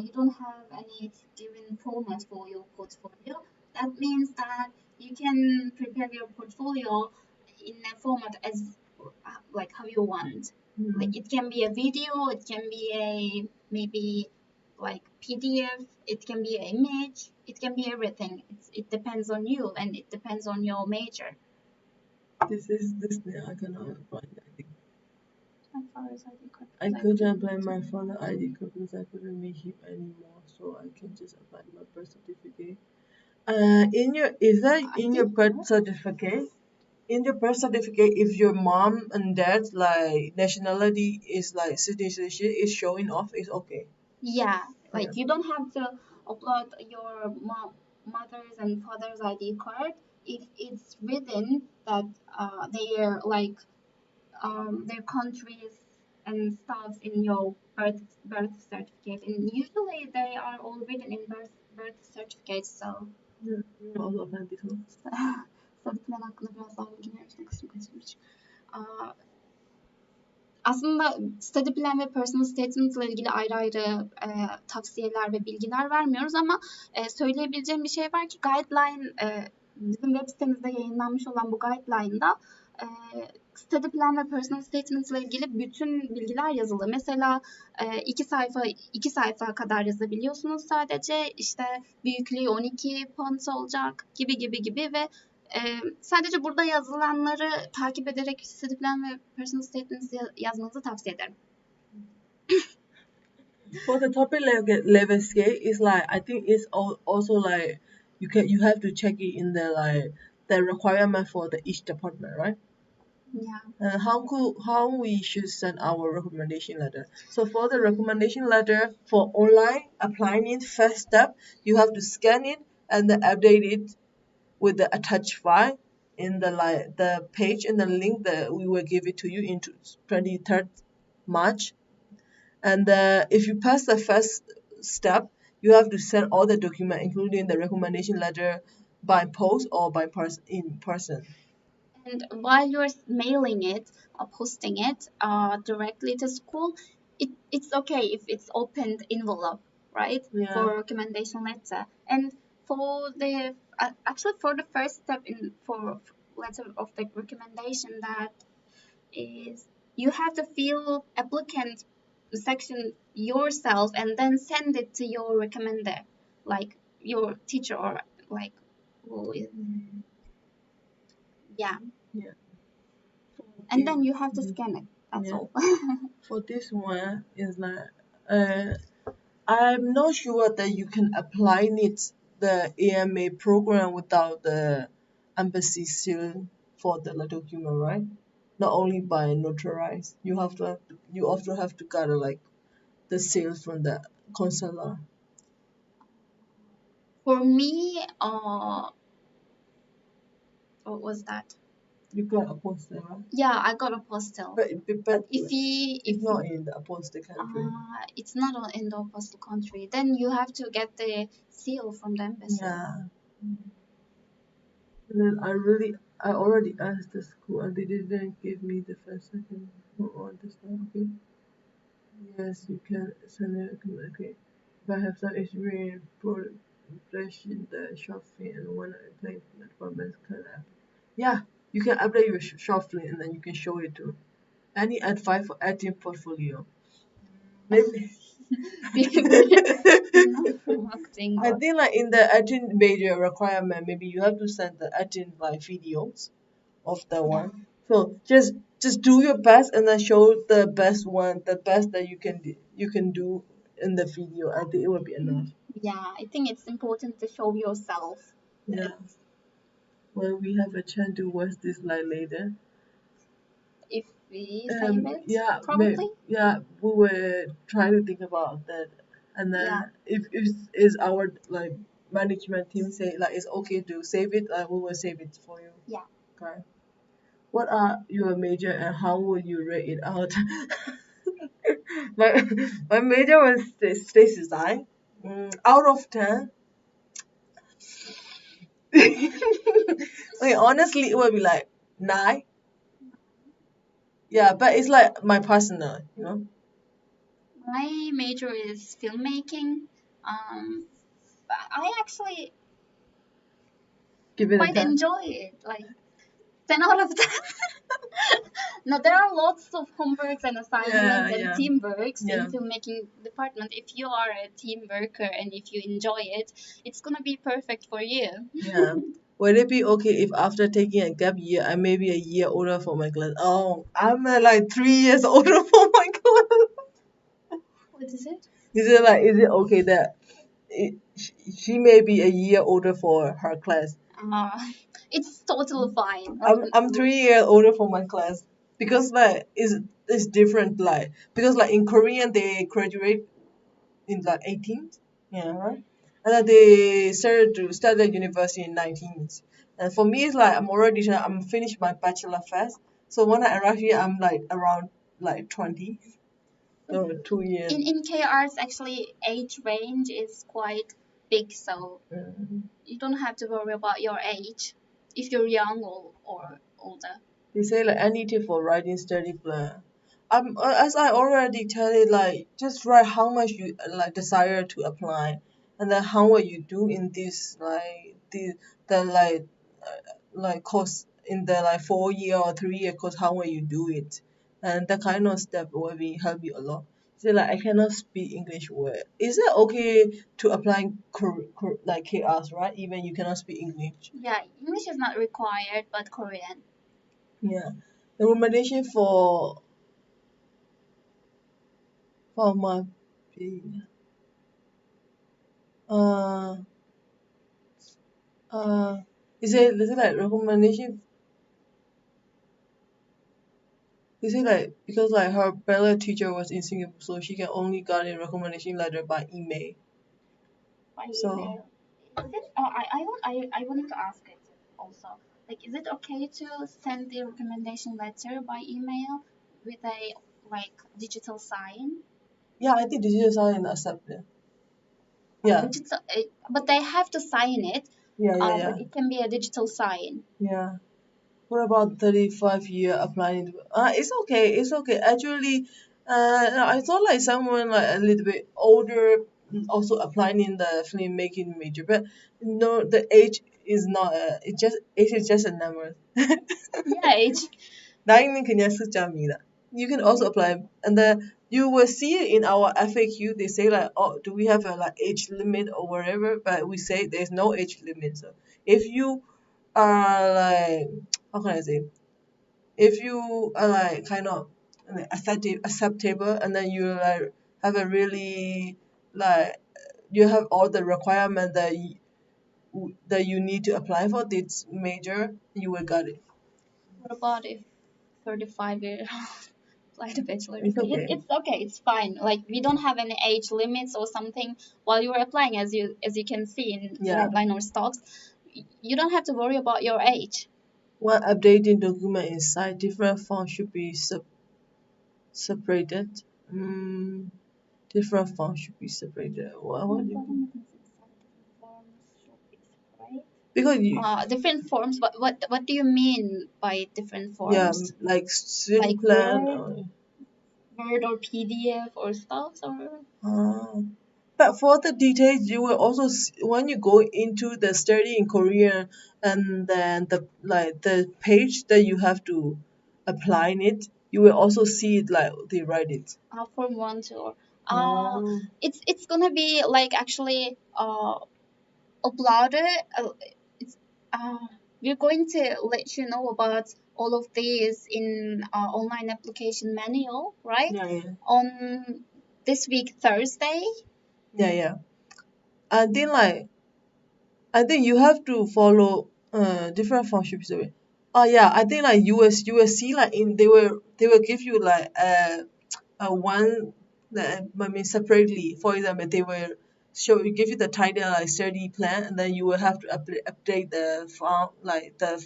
you don't have any given format for your portfolio. That means that you can prepare your portfolio in a format as like how you want. Like it can be a video, it can be a maybe like PDF, it can be an image, it can be everything. It depends on you and it depends on your major. This thing I cannot find. I think As far as ID card. I couldn't apply my father ID card because I couldn't meet him anymore, so I can just apply my birth certificate. In your birth certificate? In your birth certificate, if your mom and dad like nationality is like citizenship is showing off, it's okay. Yeah, like you don't have to upload your mother's and father's ID card if it's written that they're like their countries and stuff in your birth certificate, and usually they are all written in birth certificates. So. Also apply this one. Study plan hakkında biraz daha bilgi vermiştim, kısmı kaçırmış. Aslında study plan ve personal statement ile ilgili ayrı ayrı tavsiyeler ve bilgiler vermiyoruz ama söyleyebileceğim bir şey var ki guideline bizim web sitemizde yayınlanmış olan bu guideline'da study plan ve personal statements ile ilgili bütün bilgiler yazılı. Mesela 2 sayfa kadar yazabiliyorsunuz sadece. İşte büyüklüğü 12 font olacak gibi ve sadece burada yazılanları takip ederek study plan ve personal statements yazmanızı tavsiye ederim. For the topic level scale, is like I think it's also like you have to check it in the requirement for each department, right? Yeah. And how we should send our recommendation letter. So for the recommendation letter for online applying it, first step you have to scan it and then update it with the attached file in the page and the link that we will give it to you in 23rd March. And if you pass the first step, you have to send all the documents, including the recommendation letter, by post or in person. And while you're mailing it or posting it directly to school, it's okay if it's opened envelope, right? Yeah. For recommendation letter. And for the for the first step for letter of the recommendation, that is you have to fill applicant section yourself and then send it to your recommender, like your teacher or like who is yeah. And then you have to scan it. That's all. For this one is like I'm not sure that you can apply it the AMA program without the embassy seal for the document, right? Not only by notarized, you also have to gather like the seal from the consular. For me, what was that? You got apostille, right? Yeah, I got apostille. But if not in the apostille country. It's not in the apostille country. Then you have to get the seal from the embassy. Yeah. And then I already asked the school and they didn't give me the first second or this one. Okay. Yes, you can send it. Okay. If I have some experience for flashing the short film and when I play performance can yeah, you can update your short film and then you can show it to any advice for editing portfolio. Maybe. I think like in the editing major requirement, maybe you have to send the editing like videos of the one. So just do your best and then show the best that you can do in the video. I think it will be enough. Yeah, I think it's important to show yourself. Yeah. Well, we have a chance to watch this like later. If we save it, probably. We were trying to think about that, and then if our like management team say like it's okay to save it, we will save it for you. Yeah. Okay. What are your major and how would you rate it out? my major was stage design. Out of 10. Honestly, it would be like 9. Yeah, but it's like my personal, you know. My major is filmmaking. I actually quite enjoy it. Like 10 out of 10. Now there are lots of homeworks and assignments and teamworks in filmmaking department. If you are a team worker and if you enjoy it, it's gonna be perfect for you. Yeah. Would it be okay if after taking a gap year, I may be a year older for my class? Oh, I'm like 3 years older for my class. What is it? Is it okay that she may be a year older for her class? It's totally fine. I'm 3 years older for my class because like it's different like because like in Korean they graduate in like 18, right? And then they started university in 19th. And for me, it's like I'm finished my bachelor first. So when I arrive here, I'm like around like 20. So 2 years. In KR's actually age range is quite big, so you don't have to worry about your age if you're young or older. They say like anything for writing study plan. As I already tell it, like just write how much you like desire to apply, and then how will you do in this like the like course in the like 4 year or 3 year course, how will you do it? And that kind of step will be help you a lot. So like I cannot speak English well. Is it okay to apply like KRs, right? Even you cannot speak English. Yeah, English is not required, but Korean. Yeah. The recommendation for my uh is it like recommendation? Is it like because like her ballet teacher was in Singapore, so she can only get a recommendation letter by email. By So email. Is it? I wanted to ask it also. Like, is it okay to send the recommendation letter by email with a like digital sign? yeah, I think digital sign accept it. Yeah, Digital, but they have to sign it. yeah. But it can be a digital sign. Yeah. What about 35-year applying? It's okay. It's okay. Actually, I thought like someone like a little bit older also applying in the filmmaking major, but no, the age is not. Age is just a number. Yeah, age. 나이는 그냥 숫자입니다. You can also apply, and then you will see it in our FAQ. They say like, oh, do we have a like age limit or whatever? But we say there's no age limit. So if you are like, how can I say? If you are like kind of like, acceptable, and then you like have a really like you have all the requirement that you need to apply for this major, you will get it. What about if 35 years like the bachelor It's degree? okay. It's okay. It's fine. Like we don't have any age limits or something while you are applying, as you can see in Yeah. Guideline or stocks. You don't have to worry about your age. When updating document inside, different fonts should be separated. Different fonts should be separated. What do you because you Different forms. What do you mean by different yeah forms? like city Like plan Word or PDF or stuff or but for the details you will also when you go into the study in Korean and then the page that you have to apply in it, you will also see it like they write it. Form 1 2 or Oh. it's gonna be like actually uploaded. It's we're going to let you know about all of these in online application manual, right? Yeah. On this week Thursday. Yeah. And then I think you have to follow different functions. Oh yeah, I think like you will see like in they will give you like a one I mean separately. For example, they will give you the title like study plan, and then you will have to update the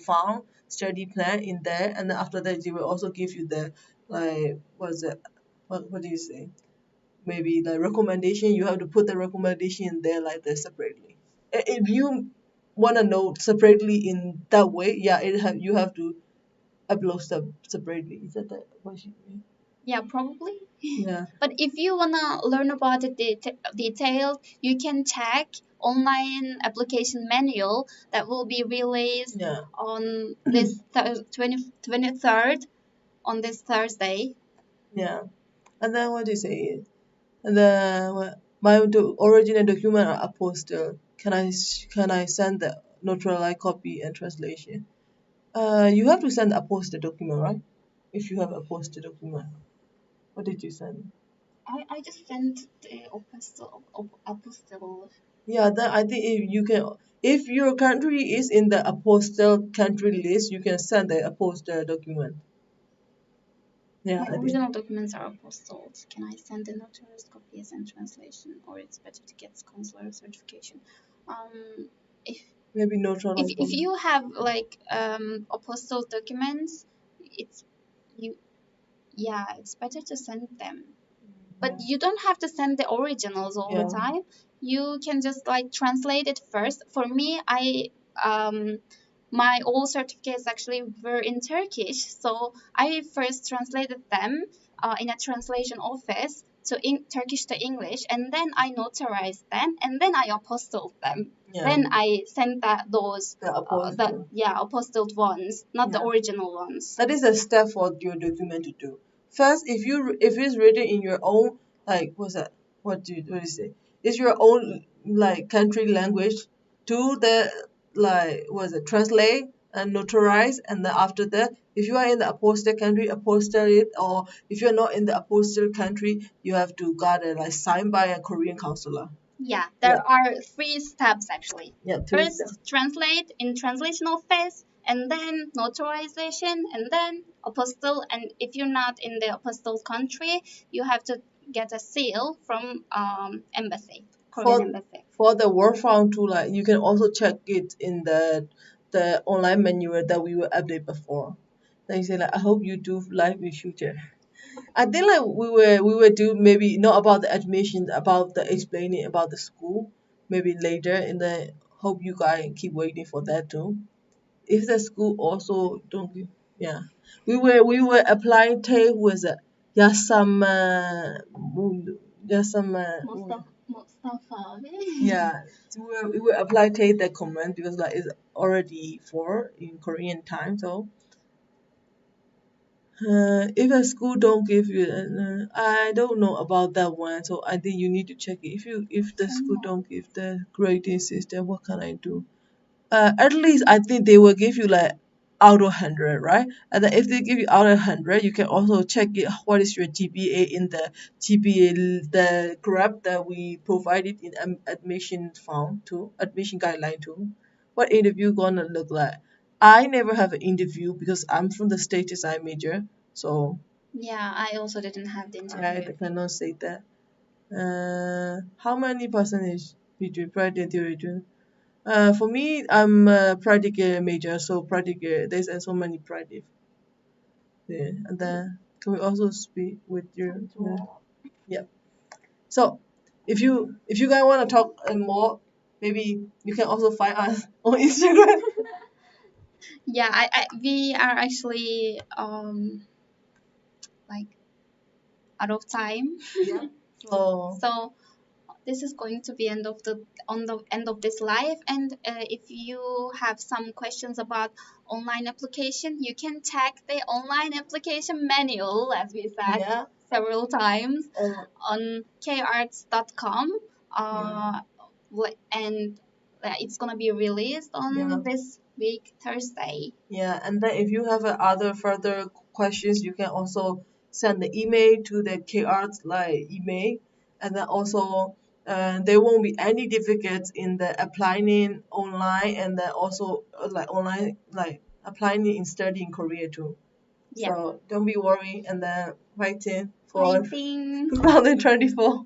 farm study plan in there, and then after that they will also give you the like what's it what do you say? Maybe the recommendation. You have to put the recommendation in there like that separately. If you want to know separately in that way, yeah, you have to upload stuff separately. Is that what you mean? Yeah, probably. Yeah. But if you wanna learn about the details, you can check online application manual that will be released Yeah. on this 23rd on this Thursday. Yeah. And then what do you say? And then my original document are posted. Can I send the notarized copy and translation? You have to send a posted document, right? If you have a posted document. What did you send? I just sent the apostille. Yeah, then I think if your country is in the apostle country list, you can send the apostle document. Yeah, My I think original documents are apostilled. Can I send the notarized copies and translation, or it's better to get consular certification? If maybe neutral if you have like apostilled documents, it's you yeah, it's better to send them. But you don't have to send the originals all the Yeah. time. You can just like translate it first. For me, I my all certificates actually were in Turkish, so I first translated them in a translation office. to Turkish to English, and then I notarized them, and then I apostilled them. Yeah. Then I sent those The apostille. apostilled ones, not the Yeah. original ones. That is a step for your document to do. First, if it's written in your own, like, what's that? What do you say? It's your own, like, country language. Do the, like, translate and notarize, and then after that, if you are in the apostille country, apostille it, or if you're not in the apostille country, you have to get it, like, signed by a Korean consular. Yeah, there are 3 steps actually. Yeah, First, steps. translate in translational phase, and then notarization, and then apostille. And if you're not in the apostille country, you have to get a seal from embassy, Korean embassy. For the word font tool, like, you can also check it in the online manual that we will update before. Then you say, like, I hope you do live in future. I think, like, we will do maybe not about the admission, about the explaining about the school, maybe later in the, hope you guys keep waiting for that too. If the school also don't give, yeah, we were applying tape with Yasama Mustafa. yeah, so we will apply take the comment because, like, it's already 4 in Korean time. So if a school don't give you, I don't know about that one. So I think you need to check it. If the school don't give the grading system, what can I do? At least I think they will give you, like, out of 100, right? And then if they give you out of 100, you can also check it, what is your GPA in the GPA, the graph that we provided in admission form too, admission guideline too. What interview gonna look like? I never have an interview because I'm from the state design major, so Yeah, I also didn't have the interview. I cannot say that. How many percentage between private and theory? For me, I'm a practical major, so practical, there's so many practical. Yeah, and then can we also speak with you? Yeah. So if you guys want to talk more, maybe you can also find us on Instagram. Yeah, we are actually like out of time. Yeah. So this is going to be end of the end of this live, and if you have some questions about online application, you can check the online application manual, as we said Yeah. several times, Oh. on karts.com, and it's gonna be released on this week Thursday. Yeah, and then if you have other further questions, you can also send the email to the KArts, like, email, and then also there won't be any difficulties in the applying online, and then also like online, like applying in study in Korea too. Yeah. So don't be worried, and then waiting for Fighting. 2024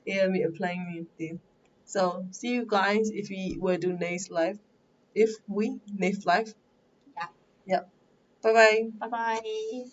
AMA applying thing. So see you guys if we will do next live. If we next live. Yeah. Yep. Bye bye. Bye bye.